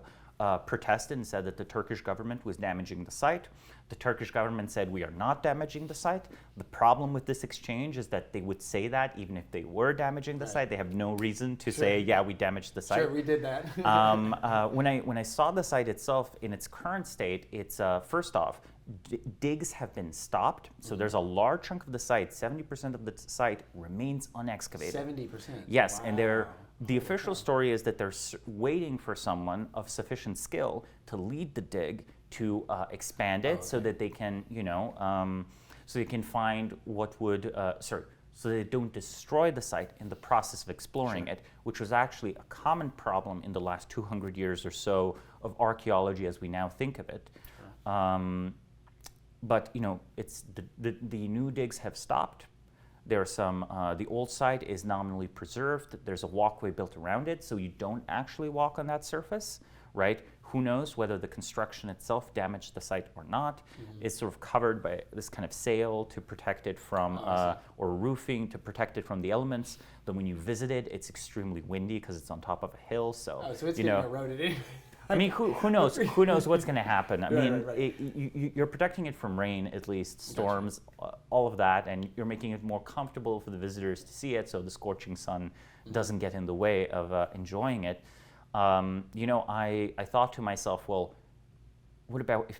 protested and said that the Turkish government was damaging the site. The Turkish government said, we are not damaging the site. The problem with this exchange is that they would say that even if they were damaging the site. They have no reason to say, yeah, we damaged the site. Sure, we did that. When I saw the site itself in its current state, it's first off, digs have been stopped. So there's a large chunk of the site, 70% of the site remains unexcavated. 70%? Yes, and the official story is that they're waiting for someone of sufficient skill to lead the dig to expand it so that they can, you know, so they can find what would, so they don't destroy the site in the process of exploring it, which was actually a common problem in the last 200 years or so of archaeology as we now think of it. But, you know, it's the new digs have stopped. There are some, the old site is nominally preserved. There's a walkway built around it, so you don't actually walk on that surface, right? Who knows whether the construction itself damaged the site or not. It's sort of covered by this kind of sail to protect it from, or roofing to protect it from the elements. Then when you visit it, it's extremely windy because it's on top of a hill, so, so it's getting eroded in. I mean, who knows? Who knows what's going to happen? I mean, you're protecting it from rain, at least, storms, all of that, and you're making it more comfortable for the visitors to see it, so the scorching sun doesn't get in the way of enjoying it. You know, I thought to myself, well, what about if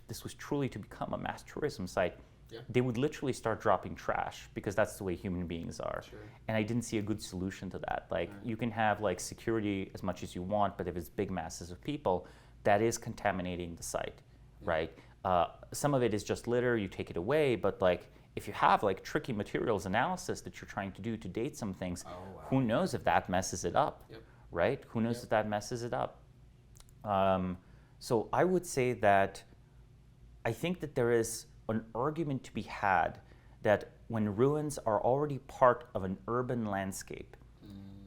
this was truly to become a mass tourism site? they would literally start dropping trash because that's the way human beings are. Sure. And I didn't see a good solution to that. Like you can have like security as much as you want, but if it's big masses of people, that is contaminating the site, right? Some of it is just litter, you take it away, but like if you have like tricky materials analysis that you're trying to do to date some things, who knows if that messes it up, right? Who knows if that messes it up? So I would say that I think that there is an argument to be had that when ruins are already part of an urban landscape,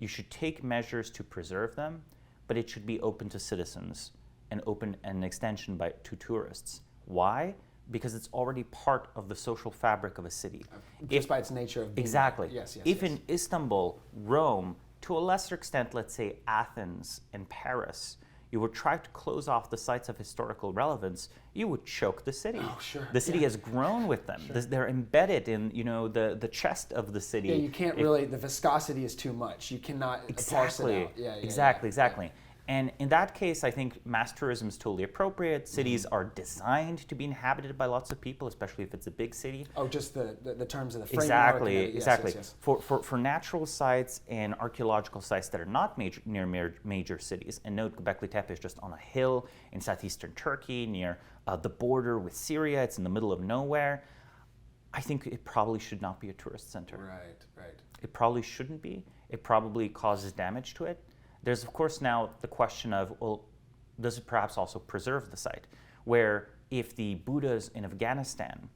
you should take measures to preserve them, but it should be open to citizens and open an extension to tourists. Why? Because it's already part of the social fabric of a city. Just by its nature of being. Exactly. Yes, if in Istanbul, Rome, to a lesser extent, let's say Athens and Paris, you would try to close off the sites of historical relevance, you would choke the city. Oh, sure. The city has grown with them. Sure. They're embedded in, the chest of the city. Yeah, you can't really, the viscosity is too much. You cannot parse it out. Exactly. And in that case, I think mass tourism is totally appropriate. Cities are designed to be inhabited by lots of people, especially if it's a big city. Oh, just the terms of the framework. Exactly. Yes. For natural sites and archaeological sites that are not near major cities, and note Göbekli Tepe is just on a hill in southeastern Turkey near the border with Syria. It's in the middle of nowhere. I think it probably should not be a tourist center. Right. It probably shouldn't be. It probably causes damage to it. There's, of course, now the question of, well, does it perhaps also preserve the site? Where if the Buddhas in Afghanistan,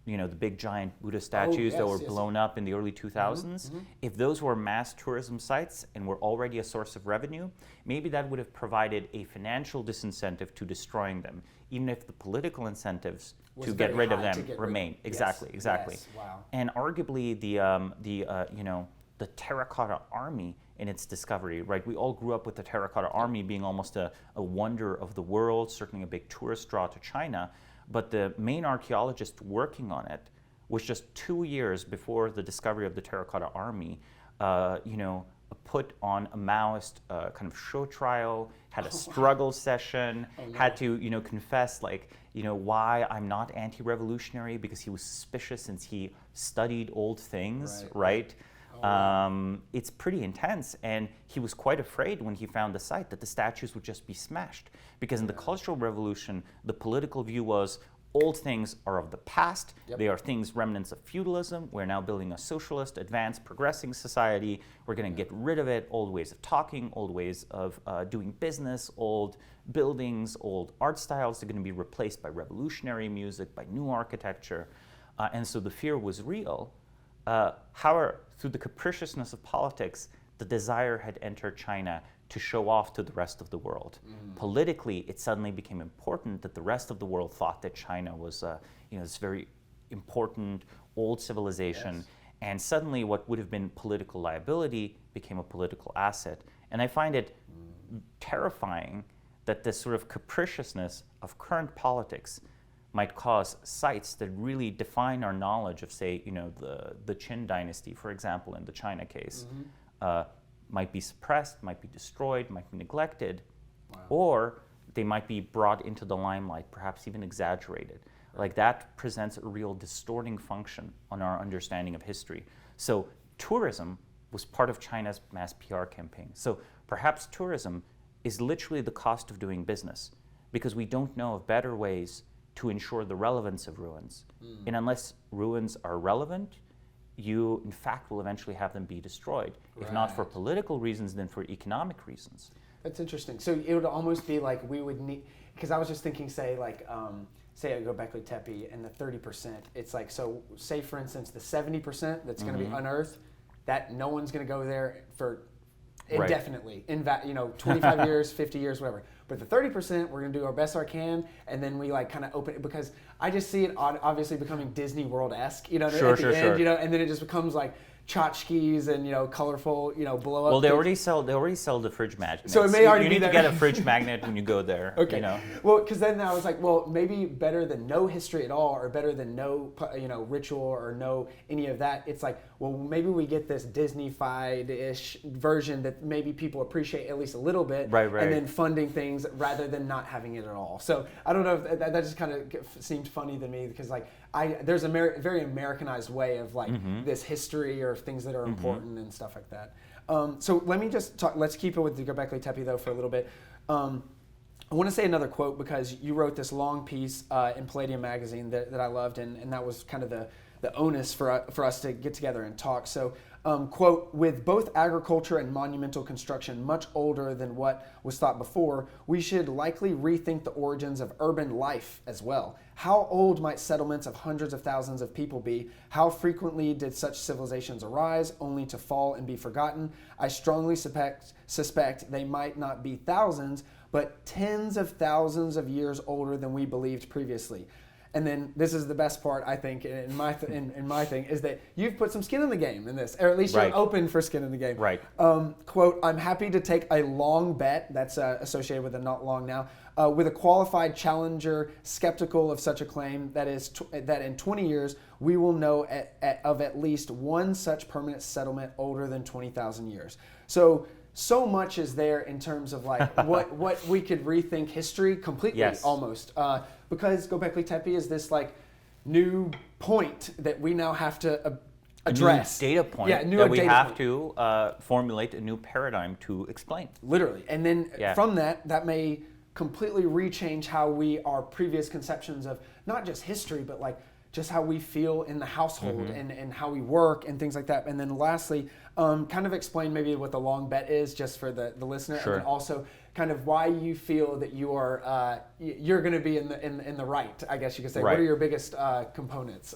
the big giant Buddha statues that were blown up in the early 2000s, if those were mass tourism sites and were already a source of revenue, maybe that would have provided a financial disincentive to destroying them, even if the political incentives to get rid of them remain. Exactly. Yes. Wow. And arguably the terracotta army in its discovery, right? We all grew up with the terracotta army being almost a wonder of the world, certainly a big tourist draw to China. But the main archaeologist working on it was just 2 years before the discovery of the terracotta army, put on a Maoist kind of show trial, had a struggle session, had to, confess why I'm not anti-revolutionary because he was suspicious since he studied old things, right? It's pretty intense, and he was quite afraid when he found the site that the statues would just be smashed, because in the Cultural Revolution, the political view was old things are of the past, they are things remnants of feudalism, we're now building a socialist, advanced, progressing society, we're going to get rid of it, old ways of talking, old ways of doing business, old buildings, old art styles are going to be replaced by revolutionary music, by new architecture, and so the fear was real. However, through the capriciousness of politics, the desire had entered China to show off to the rest of the world. Politically, it suddenly became important that the rest of the world thought that China was, this very important old civilization, and suddenly what would have been political liability became a political asset. And I find it terrifying that this sort of capriciousness of current politics might cause sites that really define our knowledge of, say, the Qin dynasty, for example, in the China case, might be suppressed, might be destroyed, might be neglected, or they might be brought into the limelight, perhaps even exaggerated. Like that presents a real distorting function on our understanding of history. So tourism was part of China's mass PR campaign. So perhaps tourism is literally the cost of doing business, because we don't know of better ways to ensure the relevance of ruins. And unless ruins are relevant, you in fact will eventually have them be destroyed. If not for political reasons, then for economic reasons. That's interesting. So it would almost be like we would need, because I was just thinking, say I go Göbekli Tepe and the 30%, it's like, so say for instance the 70% that's going to be unearthed, that no one's going to go there for indefinitely, 25 years, 50 years, whatever. But the 30%, we're going to do our best I can, and then we kind of open it, because I just see it obviously becoming Disney World-esque, at the end, and then it just becomes like tchotchkes and colorful, blow up. Well, they already sell the fridge magnets. So it may already you be need to get a fridge magnet when you go there. Okay. Well, because then I was like, well, maybe better than no history at all, or better than no ritual or no any of that. It's like, well, maybe we get this Disney-fied-ish version that maybe people appreciate at least a little bit, right. And then funding things rather than not having it at all. So I don't know if that just kind of seemed funny to me, because there's a very Americanized way of like this history or things that are important and stuff like that. So let me just talk. Let's keep it with the Göbekli Tepe though for a little bit. I want to say another quote because you wrote this long piece in Palladium Magazine that I loved, and that was kind of the onus for us to get together and talk. So, quote, with both agriculture and monumental construction much older than what was thought before, we should likely rethink the origins of urban life as well. How old might settlements of hundreds of thousands of people be? How frequently did such civilizations arise, only to fall and be forgotten? I strongly suspect they might not be thousands, but tens of thousands of years older than we believed previously. And then this is the best part, I think, in my thing, is that you've put some skin in the game in this, or at least you're open for skin in the game. Right. Quote, I'm happy to take a long bet, that's associated with a not long now, with a qualified challenger skeptical of such a claim, that is that in 20 years we will know of at least one such permanent settlement older than 20,000 years. So much is there in terms of like what we could rethink history completely almost. Because Göbekli Tepe is this like new point that we now have to address. A new data point that we have to formulate a new paradigm to explain. Literally. And then from that may completely rechange how our previous conceptions of not just history, but like just how we feel in the household and how we work and things like that. And then lastly, kind of explain maybe what the long bet is just for the listener, and then also kind of why you feel that you are you're going to be in the right, I guess you could say. What are your biggest components?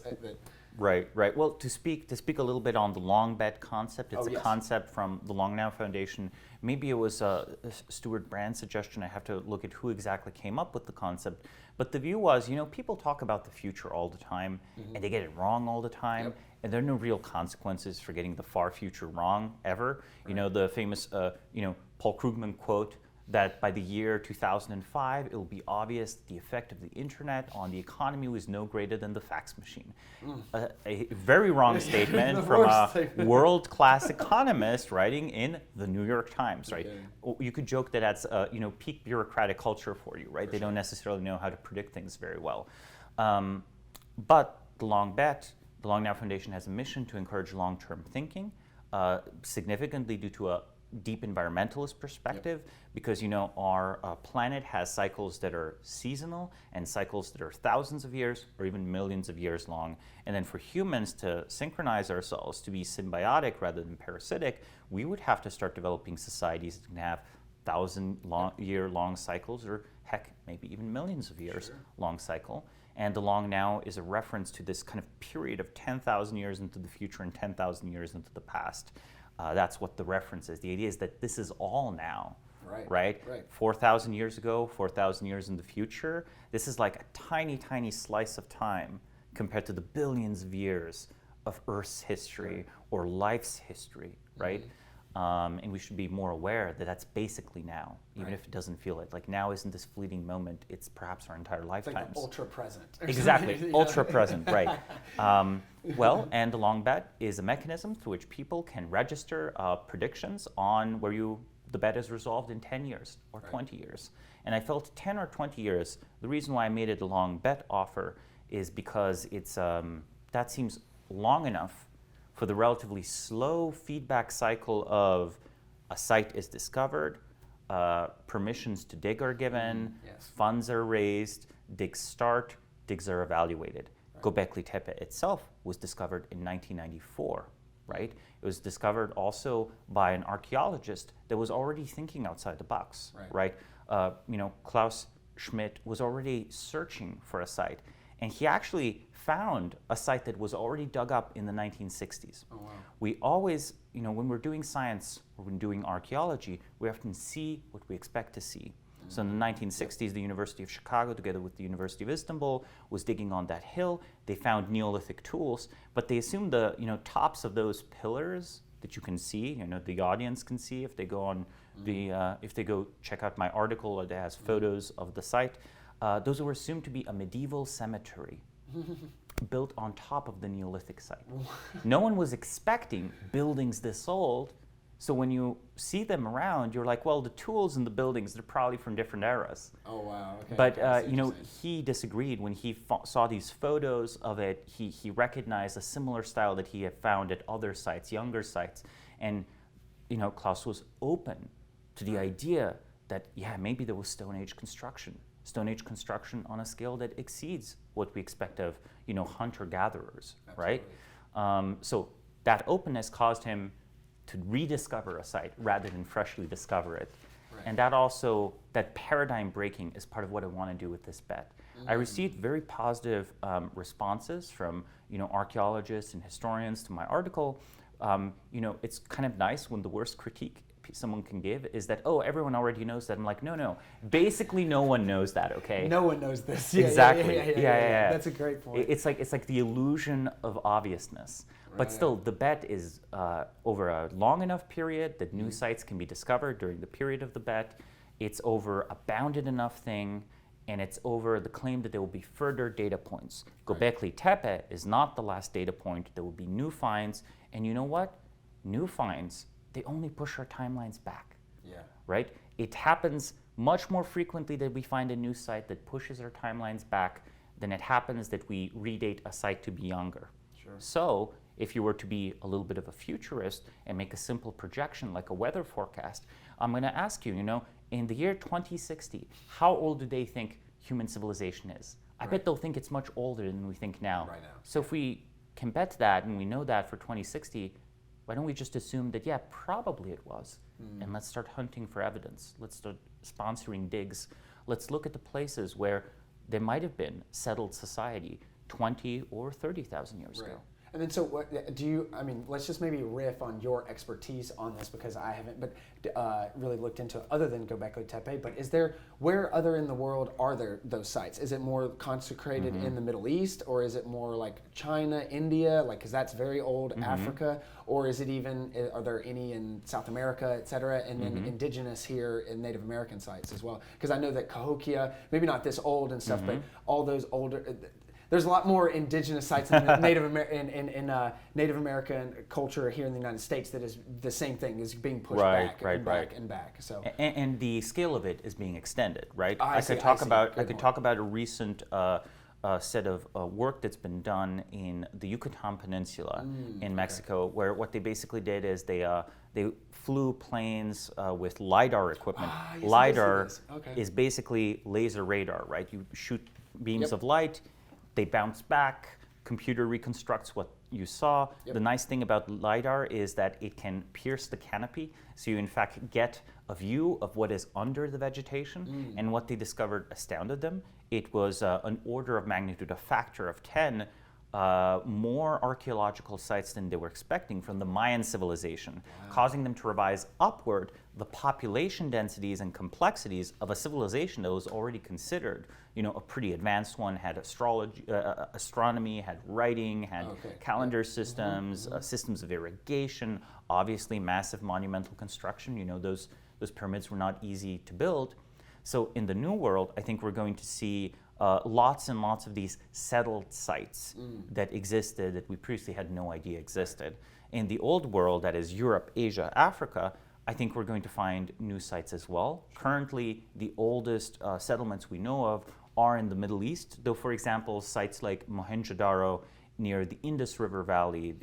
Right. Well, to speak a little bit on the long bet concept, it's a concept from the Long Now Foundation. Maybe it was Stuart Brand's suggestion. I have to look at who exactly came up with the concept. But the view was, people talk about the future all the time, and they get it wrong all the time, and there are no real consequences for getting the far future wrong ever. Right. The famous, Paul Krugman quote, that by the year 2005, it will be obvious that the effect of the internet on the economy was no greater than the fax machine. A very wrong statement from a world-class economist writing in the New York Times, right? Okay. You could joke that that's peak bureaucratic culture for you, right? They don't necessarily know how to predict things very well. But the Long Now Foundation has a mission to encourage long-term thinking, significantly due to a deep environmentalist perspective, because our planet has cycles that are seasonal and cycles that are thousands of years or even millions of years long. And then for humans to synchronize ourselves to be symbiotic rather than parasitic, we would have to start developing societies that can have 1,000-year-long cycles, or heck, maybe even millions of years long cycle. And the Long Now is a reference to this kind of period of 10,000 years into the future and 10,000 years into the past. That's what the reference is. The idea is that this is all now, right? 4,000 years ago, 4,000 years in the future. This is like a tiny, tiny slice of time compared to the billions of years of Earth's history or life's history, right? And we should be more aware that that's basically now, even if it doesn't feel it. Like now isn't this fleeting moment, it's perhaps our entire lifetimes. It's like ultra present. Exactly, ultra present, right. Well, and the long bet is a mechanism through which people can register predictions on where the bet is resolved in 10 years or 20 years. And I felt 10 or 20 years, the reason why I made it a long bet offer is because it's that seems long enough for the relatively slow feedback cycle of a site is discovered, permissions to dig are given, funds are raised, digs start, digs are evaluated. Göbekli Tepe itself was discovered in 1994, right? It was discovered also by an archaeologist that was already thinking outside the box, right? Klaus Schmidt was already searching for a site, and he actually found a site that was already dug up in the 1960s. Oh, wow. We always, when we're doing science or when doing archaeology, we often see what we expect to see. Mm-hmm. So in the 1960s, the University of Chicago, together with the University of Istanbul, was digging on that hill. They found Neolithic tools, but they assumed the tops of those pillars that you can see, the audience can see if they go on if they go check out my article that has photos of the site. Those were assumed to be a medieval cemetery built on top of the Neolithic site. No one was expecting buildings this old So when you see them around, you're like, well, the tools in the buildings, they're probably from different eras. Oh, wow. Okay. But, Okay, you know, he disagreed. When he saw these photos of it, he recognized a similar style that he had found at other sites, younger sites. And, you know, Klaus was open to the idea that, yeah, maybe there was Stone Age construction on a scale that exceeds what we expect of, you know, hunter-gatherers, right? So that openness caused him to rediscover a site rather than freshly discover it. Right. And that paradigm breaking is part of what I want to do with this bet. I received very positive responses from, you know, archaeologists and historians to my article. You know, it's kind of nice when the worst critique someone can give is that, oh, everyone already knows that. I'm like, no. Basically, no one knows that, okay? No one knows this. Exactly. Yeah. That's a great point. It's like the illusion of obviousness. Right. But still, the bet is over a long enough period that new sites can be discovered during the period of the bet. It's over a bounded enough thing, and it's over the claim that there will be further data points. Göbekli Tepe is not the last data point. There will be new finds. And you know what? New finds, they only push our timelines back. Yeah. Right? It happens much more frequently that we find a new site that pushes our timelines back than it happens that we redate a site to be younger. Sure. So if you were to be a little bit of a futurist and make a simple projection like a weather forecast, I'm going to ask you, you know, in the year 2060, how old do they think human civilization is? I bet they'll think it's much older than we think now. Right now. So if we can bet that and we know that for 2060, why don't we just assume that, yeah, probably it was? And let's start hunting for evidence. Let's start sponsoring digs. Let's look at the places where there might have been settled society 20 or 30,000 years ago. And then so what do you, I mean, let's just maybe riff on your expertise on this because I haven't really looked into it other than Göbekli Tepe, but where other in the world are there those sites? Is it more concentrated in the Middle East, or is it more like China, India, like, because that's very old, Africa, or is it even, are there any in South America, et cetera, and then indigenous here in Native American sites as well? Because I know that Cahokia, maybe not this old and stuff, but all those older, there's a lot more indigenous sites in Native American culture here in the United States that is the same thing, is being pushed back and back. So and the scale of it is being extended, right? I could talk about a recent set of work that's been done in the Yucatan Peninsula in Mexico, where what they basically did is they flew planes with LiDAR equipment. LiDAR is basically laser radar, right? You shoot beams of light. They bounce back, computer reconstructs what you saw. The nice thing about LiDAR is that it can pierce the canopy, so you in fact get a view of what is under the vegetation, and what they discovered astounded them. It was an order of magnitude, a factor of 10 more archaeological sites than they were expecting from the Mayan civilization, causing them to revise upward the population densities and complexities of a civilization that was already considered, you know, a pretty advanced one, had astrology, astronomy, had writing, had calendar systems, systems of irrigation, obviously massive monumental construction. You know, those pyramids were not easy to build. So in the New World, I think we're going to see lots and lots of these settled sites that existed that we previously had no idea existed. In the Old World, that is Europe, Asia, Africa, I think we're going to find new sites as well. Currently, the oldest settlements we know of are in the Middle East, though, for example, sites like Mohenjo-Daro near the Indus River Valley,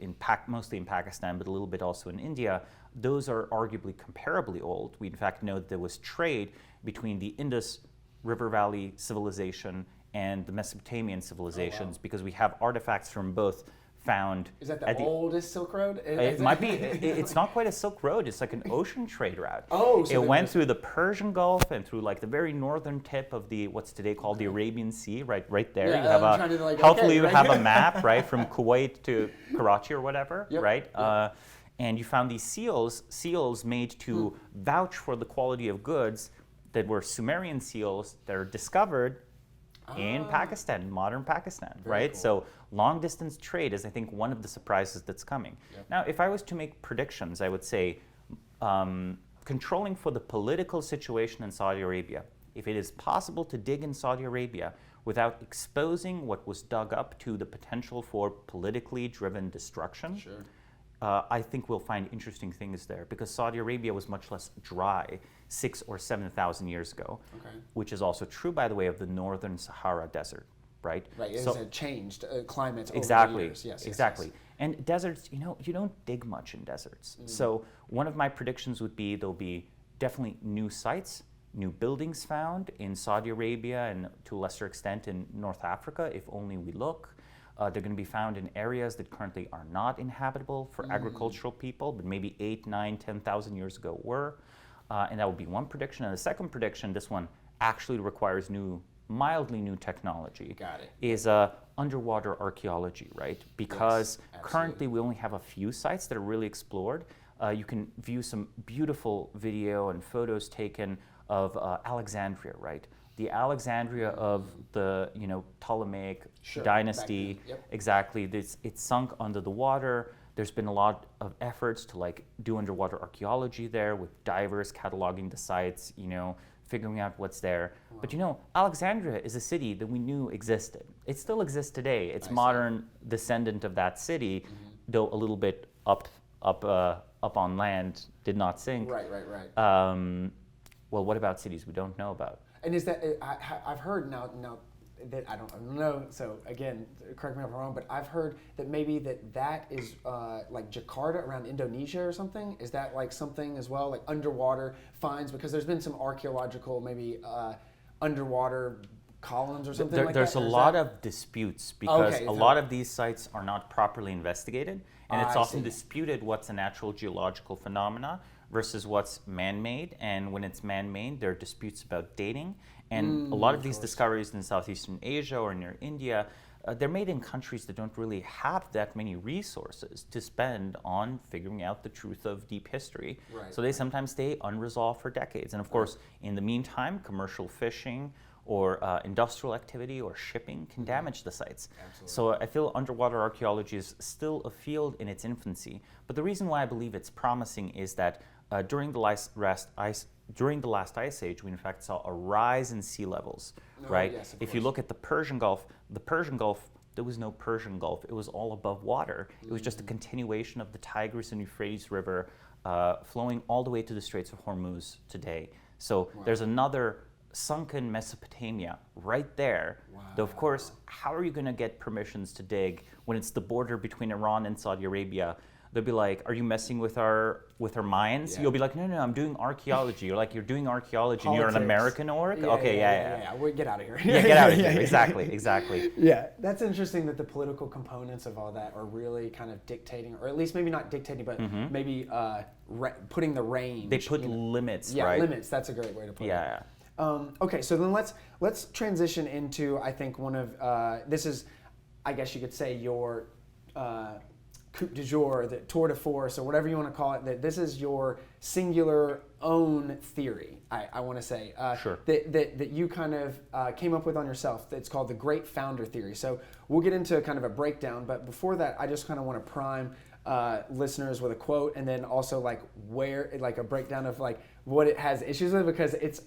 mostly in Pakistan, but a little bit also in India, those are arguably comparably old. We in fact know that there was trade between the Indus River Valley civilization and the Mesopotamian civilizations because we have artifacts from both found. Is that the oldest Silk Road? It might be. It's not quite a Silk Road. It's like an ocean trade route. Oh, so it went through the Persian Gulf and through like the very northern tip of the what's today called the Arabian Sea. Right there. Yeah, you have hopefully you have a map right from Kuwait to Karachi or whatever. Right. Yep. And you found these seals made to vouch for the quality of goods that were Sumerian seals that are discovered in Pakistan, modern Pakistan, right? Cool. So long distance trade is, I think, one of the surprises that's coming. Yep. Now, if I was to make predictions, I would say controlling for the political situation in Saudi Arabia, if it is possible to dig in Saudi Arabia without exposing what was dug up to the potential for politically driven destruction, I think we'll find interesting things there because Saudi Arabia was much less dry 6,000 or 7,000 years ago, which is also true, by the way, of the northern Sahara Desert, right? Right, it has changed climate over exactly, the years. Yes, exactly. Yes. And deserts, you don't dig much in deserts. So one of my predictions would be there'll be definitely new sites, new buildings found in Saudi Arabia and to a lesser extent in North Africa, if only we look. They're going to be found in areas that currently are not inhabitable for agricultural people, but maybe 8, 9, 10,000 years ago were. And that would be one prediction. And the second prediction, this one actually requires mildly new technology. Got it. Is underwater archaeology, right? Because currently we only have a few sites that are really explored. You can view some beautiful video and photos taken of Alexandria, right? The Alexandria of the Ptolemaic dynasty, exactly. It's sunk under the water. There's been a lot of efforts to do underwater archaeology there with divers cataloging the sites, figuring out what's there. Wow. But Alexandria is a city that we knew existed. It still exists today. It's modern descendant of that city, though a little bit up on land, did not sink. Right. Well, what about cities we don't know about? And is that I've heard now that I don't know. So again, correct me if I'm wrong, but I've heard that maybe that is like Jakarta around Indonesia or something. Is that like something as well, like underwater finds? Because there's been some archaeological maybe underwater columns or something like that. There's a lot of disputes because a lot of these sites are not properly investigated, and it's often disputed what's a natural geological phenomena versus what's man-made. And when it's man-made, there are disputes about dating. And a lot of these discoveries in Southeastern Asia or near India, they're made in countries that don't really have that many resources to spend on figuring out the truth of deep history. So they sometimes stay unresolved for decades. And of course, in the meantime, commercial fishing or industrial activity or shipping can damage the sites. So I feel underwater archaeology is still a field in its infancy. But the reason why I believe it's promising is that during the last ice age, we in fact saw a rise in sea levels, right? Yes, if you look at the Persian Gulf, there was no Persian Gulf. It was all above water. It was just a continuation of the Tigris and Euphrates River flowing all the way to the Straits of Hormuz today. So there's another sunken Mesopotamia right there. Though of course, how are you going to get permissions to dig when it's the border between Iran and Saudi Arabia? They'll be like, "Are you messing with our mines?" You'll be like, "No, I'm doing archaeology." You're like, "You're doing archaeology, and you're an American org?" Yeah. We get out of here. Get out of here. Exactly. Yeah, that's interesting that the political components of all that are really kind of dictating, or at least maybe not dictating, but maybe putting the range. They put limits, yeah, right? Limits. That's a great way to put it. Yeah. Okay, so then let's transition into, I think, one of this is, I guess you could say, your coup de jour, the tour de force, or whatever you want to call it. That this is your singular own theory. I want to say that you kind of came up with on yourself. It's called the Great Founder Theory. So we'll get into kind of a breakdown, but before that, I just kind of want to prime listeners with a quote, and then also a breakdown of what it has issues with, because it's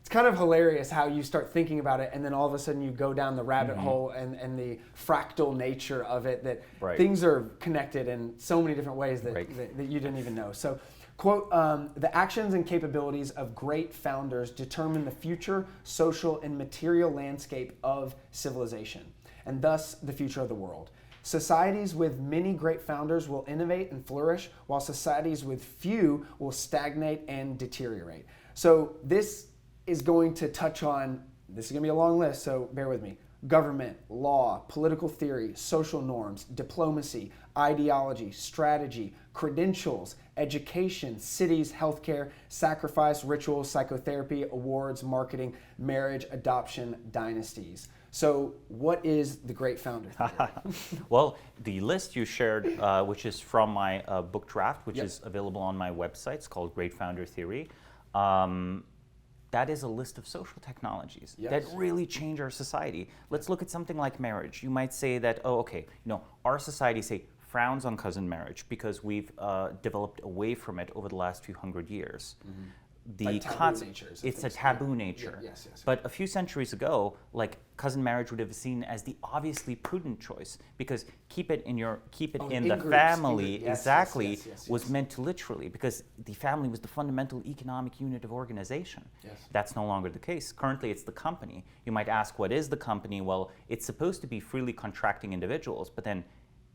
kind of hilarious how you start thinking about it, and then all of a sudden you go down the rabbit hole and the fractal nature of it, that things are connected in so many different ways that you didn't even know. So, quote, "The actions and capabilities of great founders determine the future social and material landscape of civilization, and thus the future of the world. Societies with many great founders will innovate and flourish, while societies with few will stagnate and deteriorate." So this is going to touch on, this is going to be a long list, so bear with me, government, law, political theory, social norms, diplomacy, ideology, strategy, credentials, education, cities, healthcare, sacrifice, rituals, psychotherapy, awards, marketing, marriage, adoption, dynasties. So what is the Great Founder Theory? Well, the list you shared, which is from my book draft, which is available on my website, it's called Great Founder Theory. That is a list of social technologies that really change our society. Let's look at something like marriage. You might say that, our society, say, frowns on cousin marriage because we've developed away from it over the last few hundred years. the like taboo natures. It's a taboo nature. Yeah, yes. But a few centuries ago, like cousin marriage would have been seen as the obviously prudent choice because keep it in the groups, family yes, exactly yes. was meant to literally because the family was the fundamental economic unit of organization. Yes. That's no longer the case. Currently, it's the company. You might ask, what is the company? Well, it's supposed to be freely contracting individuals, but then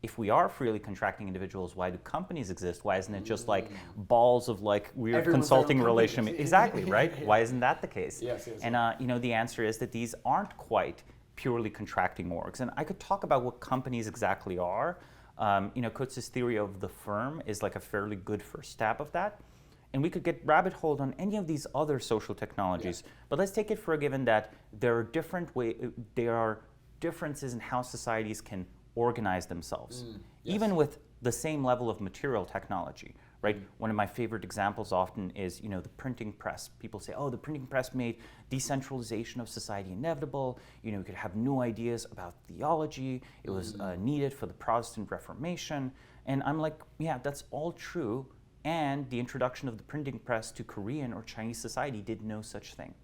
if we are freely contracting individuals, why do companies exist? Why isn't it just like balls of like weird Everyone's consulting their own relationship? companies. Exactly, right? Yeah. Why isn't that the case? Yes. And the answer is that these aren't quite purely contracting orgs. And I could talk about what companies exactly are. Coates' theory of the firm is like a fairly good first stab of that. And we could get rabbit holed on any of these other social technologies. Yeah. But let's take it for a given that there are differences in how societies can organize themselves, even with the same level of material technology, right? One of my favorite examples often is, the printing press. People say, oh, the printing press made decentralization of society inevitable. We could have new ideas about theology. It was needed for the Protestant Reformation. And I'm like, yeah, that's all true. And the introduction of the printing press to Korean or Chinese society did no such thing.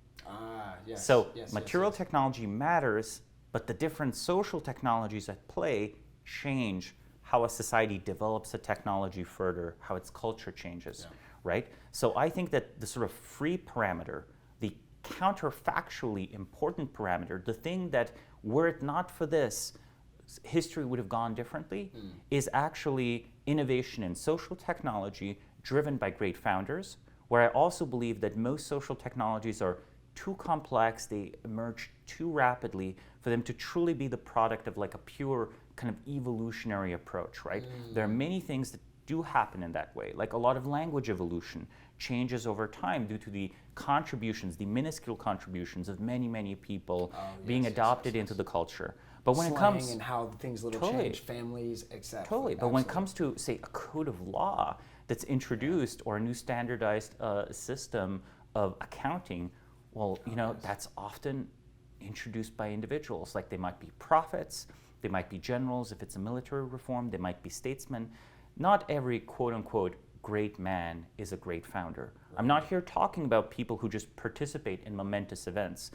Yes. So material technology matters, but the different social technologies at play change how a society develops a technology further, how its culture changes, right? So I think that the sort of free parameter, the counterfactually important parameter, the thing that were it not for this, history would have gone differently, is actually innovation in social technology driven by great founders, where I also believe that most social technologies are too complex, they emerge too rapidly for them to truly be the product of like a pure kind of evolutionary approach, right? There are many things that do happen in that way, like a lot of language evolution changes over time due to the contributions, the minuscule contributions of many, many people being adopted into the culture. But when it comes and how things little change, families, etc. Totally, but when it comes to, say, a code of law that's introduced or a new standardized system of accounting, well, that's often introduced by individuals. Like they might be prophets, they might be generals if it's a military reform, they might be statesmen. Not every quote-unquote great man is a great founder. Right. I'm not here talking about people who just participate in momentous events.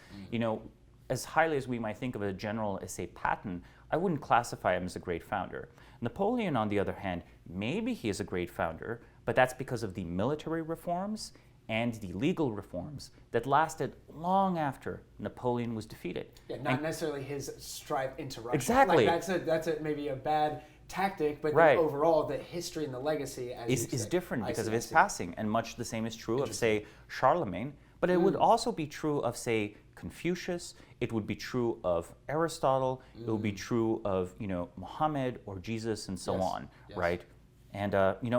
As highly as we might think of a general as, say, Patton, I wouldn't classify him as a great founder. Napoleon, on the other hand, maybe he is a great founder, but that's because of the military reforms and the legal reforms that lasted long after Napoleon was defeated. Yeah, not necessarily his stride into Russia. Exactly. Like that's maybe a bad tactic, but overall the history and the legacy is different because of his passing. And much the same is true of, say, Charlemagne, but it would also be true of, say, Confucius, it would be true of Aristotle, it would be true of, Muhammad or Jesus and so on, right? And,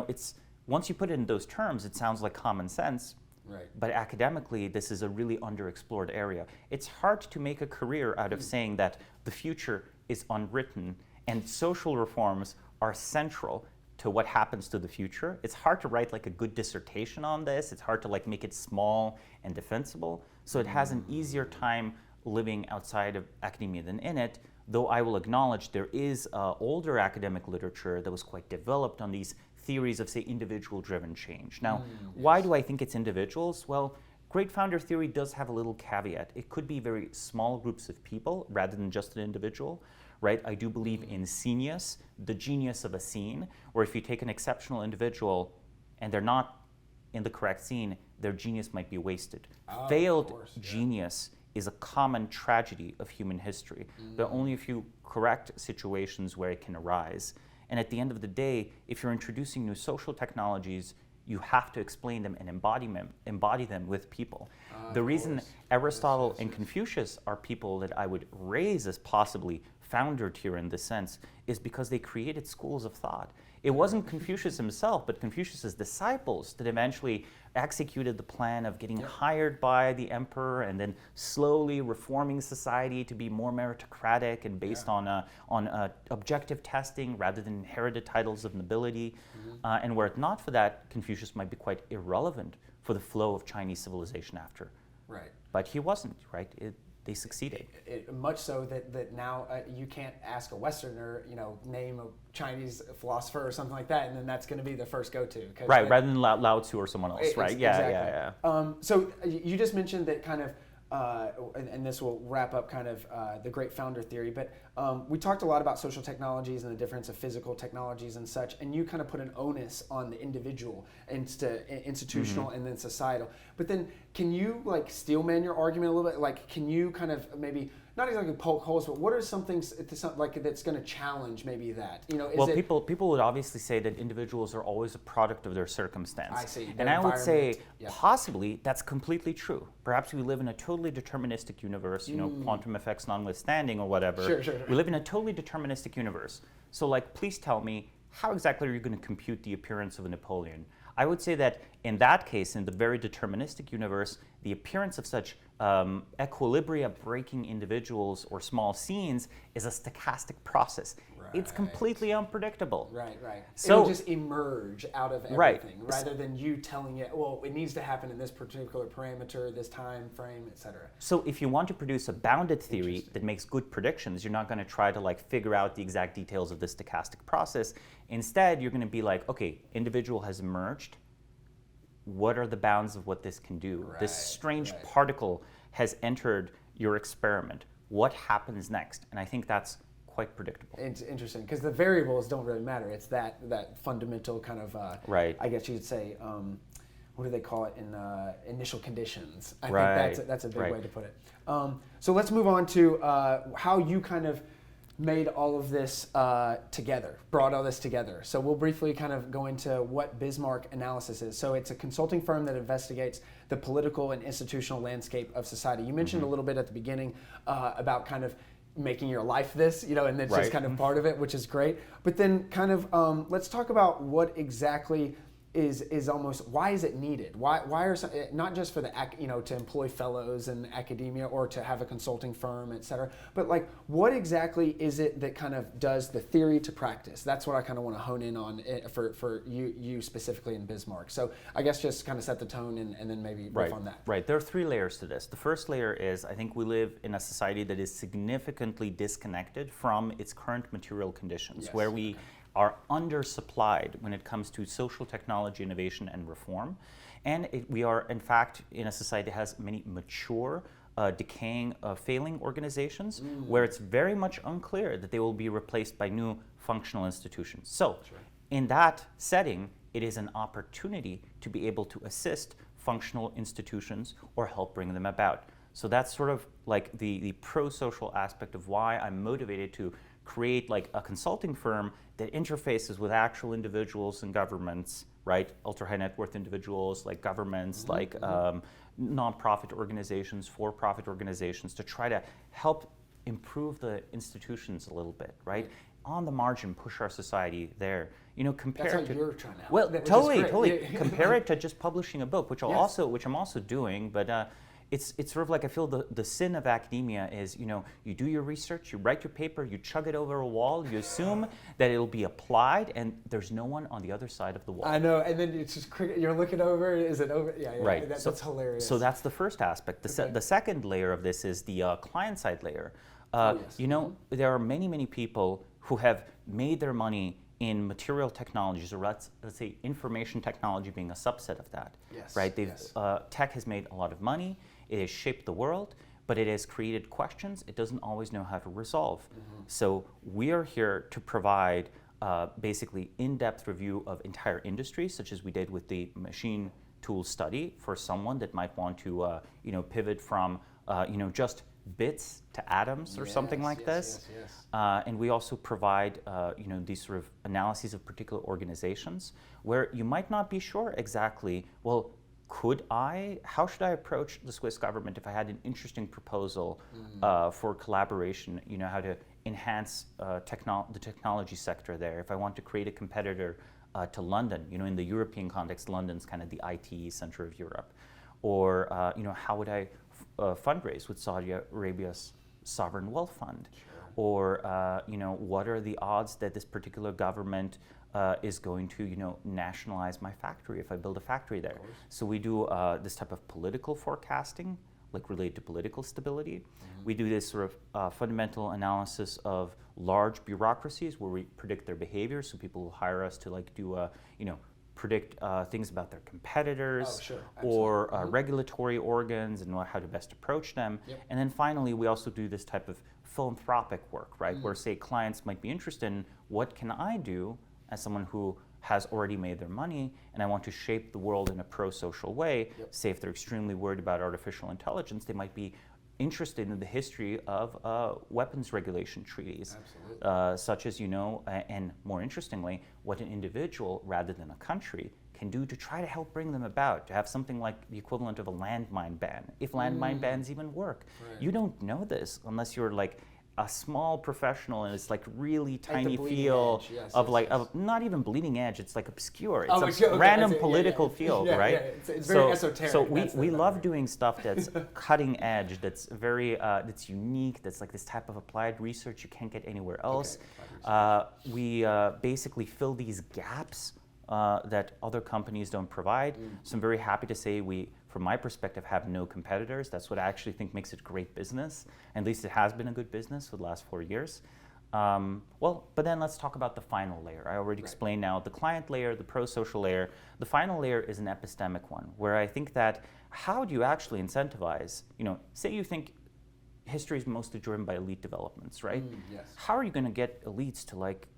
it's once you put it in those terms, it sounds like common sense, right? But academically, this is a really underexplored area. It's hard to make a career out of saying that the future is unwritten and social reforms are central to what happens to the future. It's hard to write like a good dissertation on this. It's hard to like make it small and defensible. So it has an easier time living outside of academia than in it, though I will acknowledge there is older academic literature that was quite developed on these theories of, say, individual-driven change. Now, why do I think it's individuals? Well, great founder theory does have a little caveat. It could be very small groups of people rather than just an individual, right? I do believe in scenius, the genius of a scene, where if you take an exceptional individual and they're not in the correct scene, their genius might be wasted. Failed genius is a common tragedy of human history. There are only a few correct situations where it can arise. And at the end of the day, if you're introducing new social technologies, you have to explain them and embody them with people. The reason Aristotle and Confucius are people that I would raise as possibly foundered here in this sense is because they created schools of thought. It wasn't Confucius himself, but Confucius's disciples that eventually executed the plan of getting hired by the emperor and then slowly reforming society to be more meritocratic and based on objective testing rather than inherited titles of nobility. And were it not for that, Confucius might be quite irrelevant for the flow of Chinese civilization after. Right. But he wasn't, right? they succeeded. Much so that now you can't ask a Westerner, name a Chinese philosopher or something like that, and then that's going to be the first go-to. Right, rather than Lao Tzu or someone else, right? Exactly. So you just mentioned that kind of, and this will wrap up kind of the great founder theory, but we talked a lot about social technologies and the difference of physical technologies and such, and you kind of put an onus on the individual, institutional, and then societal. But then can you like steelman your argument a little bit? Like, can you kind of maybe, not exactly poke holes, but what are some things like that's going to challenge maybe that? People would obviously say that individuals are always a product of their circumstance. I see. And I would say possibly that's completely true. Perhaps we live in a totally deterministic universe, quantum effects notwithstanding or whatever. Sure. We live in a totally deterministic universe. So like, please tell me, how exactly are you going to compute the appearance of a Napoleon? I would say that in that case, in the very deterministic universe, the appearance of such equilibria breaking individuals or small scenes is a stochastic process. Right. It's completely unpredictable. Right. So it'll just emerge out of everything, rather than you telling it, well, it needs to happen in this particular parameter, this time frame, etc. So if you want to produce a bounded theory that makes good predictions, you're not going to try to like figure out the exact details of this stochastic process. Instead, you're going to be like, okay, individual has emerged. What are the bounds of what this can do? This strange particle has entered your experiment. What happens next? And I think that's quite predictable. It's interesting because the variables don't really matter. It's that fundamental kind of, I guess you'd say, what do they call it in initial conditions? I think that's a big way to put it. So let's move on to how you kind of made all of this together, brought all this together. So we'll briefly kind of go into what Bismarck Analysis is. So it's a consulting firm that investigates the political and institutional landscape of society. You mentioned a little bit at the beginning about kind of making your life this, and that's just kind of part of it, which is great. But then kind of let's talk about what exactly is almost, why is it needed? Why are some, not just for the to employ fellows in academia or to have a consulting firm, et cetera, but like what exactly is it that kind of does the theory to practice? That's what I kind of want to hone in on for you specifically in Bismarck. So I guess just kind of set the tone and then maybe riff on that. Right. There are three layers to this. The first layer is I think we live in a society that is significantly disconnected from its current material conditions, where we are undersupplied when it comes to social technology, innovation, and reform. And we are, in fact, in a society that has many mature, decaying, failing organizations where it's very much unclear that they will be replaced by new functional institutions. So in that setting, it is an opportunity to be able to assist functional institutions or help bring them about. So that's sort of like the pro-social aspect of why I'm motivated to create like a consulting firm that interfaces with actual individuals and governments, right? Ultra high net worth individuals, like governments, like nonprofit organizations, for-profit organizations, to try to help improve the institutions a little bit, right? On the margin, push our society there. Compare That's how you're trying to help. Well, totally. Compare it to just publishing a book, which I'm also doing, but. It's sort of like I feel the sin of academia is, you do your research, you write your paper, you chug it over a wall, you assume that it'll be applied, and there's no one on the other side of the wall. I know, and then it's just you're looking over, is it over? Yeah, right. That's hilarious. So that's the first aspect. The second layer of this is the client-side layer. There are many people who have made their money in material technologies, or let's say information technology being a subset of that. Yes. Right? Tech has made a lot of money. It has shaped the world, but it has created questions it doesn't always know how to resolve. So we are here to provide basically in-depth review of entire industries, such as we did with the machine tool study for someone that might want to pivot from just bits to atoms or something like this. And we also provide these sort of analyses of particular organizations where you might not be sure exactly, well, how should I approach the Swiss government if I had an interesting proposal for collaboration, how to enhance the technology sector there, if I want to create a competitor to London, in the European context, London's kind of the IT center of Europe, or how would I fundraise with Saudi Arabia's sovereign wealth fund, or what are the odds that this particular government is going to nationalize my factory if I build a factory there. So we do this type of political forecasting, like related to political stability. We do this sort of fundamental analysis of large bureaucracies where we predict their behavior. So people will hire us to like do predict things about their competitors or regulatory organs and how to best approach them. And then finally, we also do this type of philanthropic work, right? Where say clients might be interested in what can I do as someone who has already made their money and I want to shape the world in a pro-social way. Say if they're extremely worried about artificial intelligence, they might be interested in the history of weapons regulation treaties, such as, and more interestingly, what an individual rather than a country can do to try to help bring them about, to have something like the equivalent of a landmine ban, if landmine bans even work. You don't know this unless you're like a small professional and it's like really tiny field of not even bleeding edge, it's like obscure. It's a random political field, right? It's very esoteric. So we love doing stuff that's cutting edge, that's very, that's unique, that's like this type of applied research you can't get anywhere else. We basically fill these gaps that other companies don't provide. So I'm very happy to say we, from my perspective, have no competitors. That's what I actually think makes it great business. At least it has been a good business for the last 4 years. But then let's talk about the final layer. I already explained now the client layer, the pro-social layer. The final layer is an epistemic one, where I think that how do you actually incentivize, say you think history is mostly driven by elite developments, right? How are you going to get elites to like,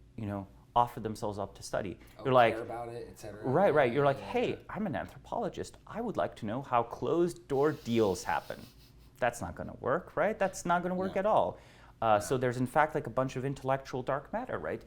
offer themselves up to study? You're like, care about it, etc. Right. You're like, hey, I'm an anthropologist. I would like to know how closed door deals happen. That's not going to work, right? That's not going to work at all. So there's in fact like a bunch of intellectual dark matter, right?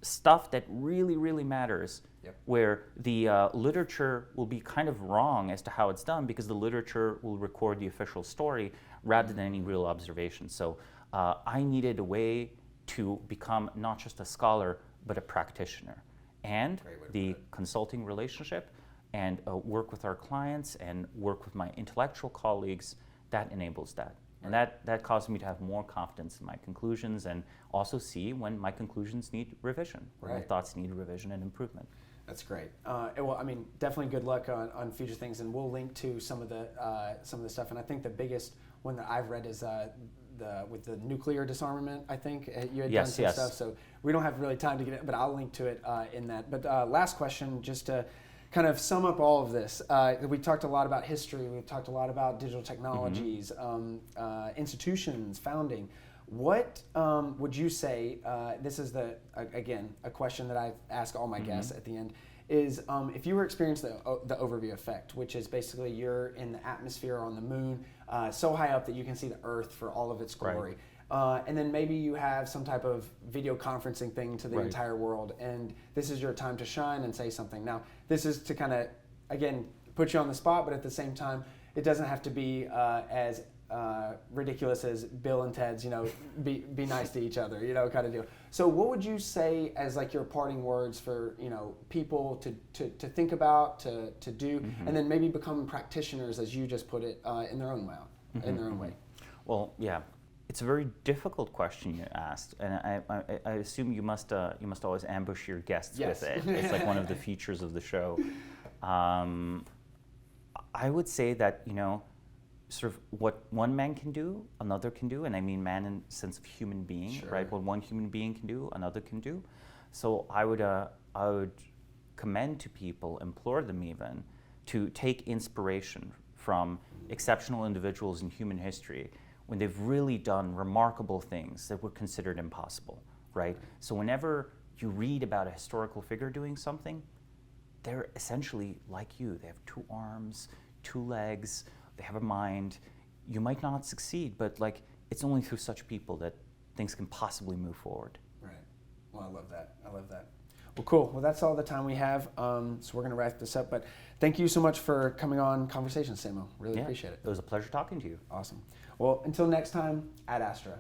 Stuff that really, really matters, where the literature will be kind of wrong as to how it's done because the literature will record the official story rather than any real observation. So I needed a way to become not just a scholar, but a practitioner. And the consulting relationship and work with our clients and work with my intellectual colleagues, that enables that. And that caused me to have more confidence in my conclusions and also see when my conclusions need revision, when my thoughts need revision and improvement. That's great. Well, I mean, definitely good luck on future things, and we'll link to some of the stuff. And I think the biggest one that I've read is with the nuclear disarmament. I think you had done some stuff. So we don't have really time to get it, but I'll link to it in that. But last question, just to kind of sum up all of this. We talked a lot about history. We've talked a lot about digital technologies, institutions, founding. What would you say, this is again, a question that I ask all my guests at the end, is if you were experiencing the overview effect, which is basically you're in the atmosphere on the moon, so high up that you can see the Earth for all of its glory. And then maybe you have some type of video conferencing thing to the entire world, and this is your time to shine and say something. Now, this is to kind of, again, put you on the spot, but at the same time, it doesn't have to be as ridiculous as Bill and Ted's, be nice to each other, kind of deal. So what would you say as like your parting words for, people to think about, to do, and then maybe become practitioners, as you just put it, in their own way? Well, yeah. It's a very difficult question you asked, and I assume you must always ambush your guests with it. It's like one of the features of the show. I would say that sort of what one man can do, another can do, and I mean man in the sense of human being, right? What one human being can do, another can do. So I would commend to people, implore them even, to take inspiration from exceptional individuals in human history when they've really done remarkable things that were considered impossible, right? So whenever you read about a historical figure doing something, they're essentially like you. They have 2 arms, 2 legs, they have a mind. You might not succeed, but like it's only through such people that things can possibly move forward. Right. Well, I love that. Well, cool. Well, that's all the time we have. So we're going to wrap this up. But thank you so much for coming on Conversations, Samo. Really appreciate it. It was a pleasure talking to you. Awesome. Well, until next time, ad astra.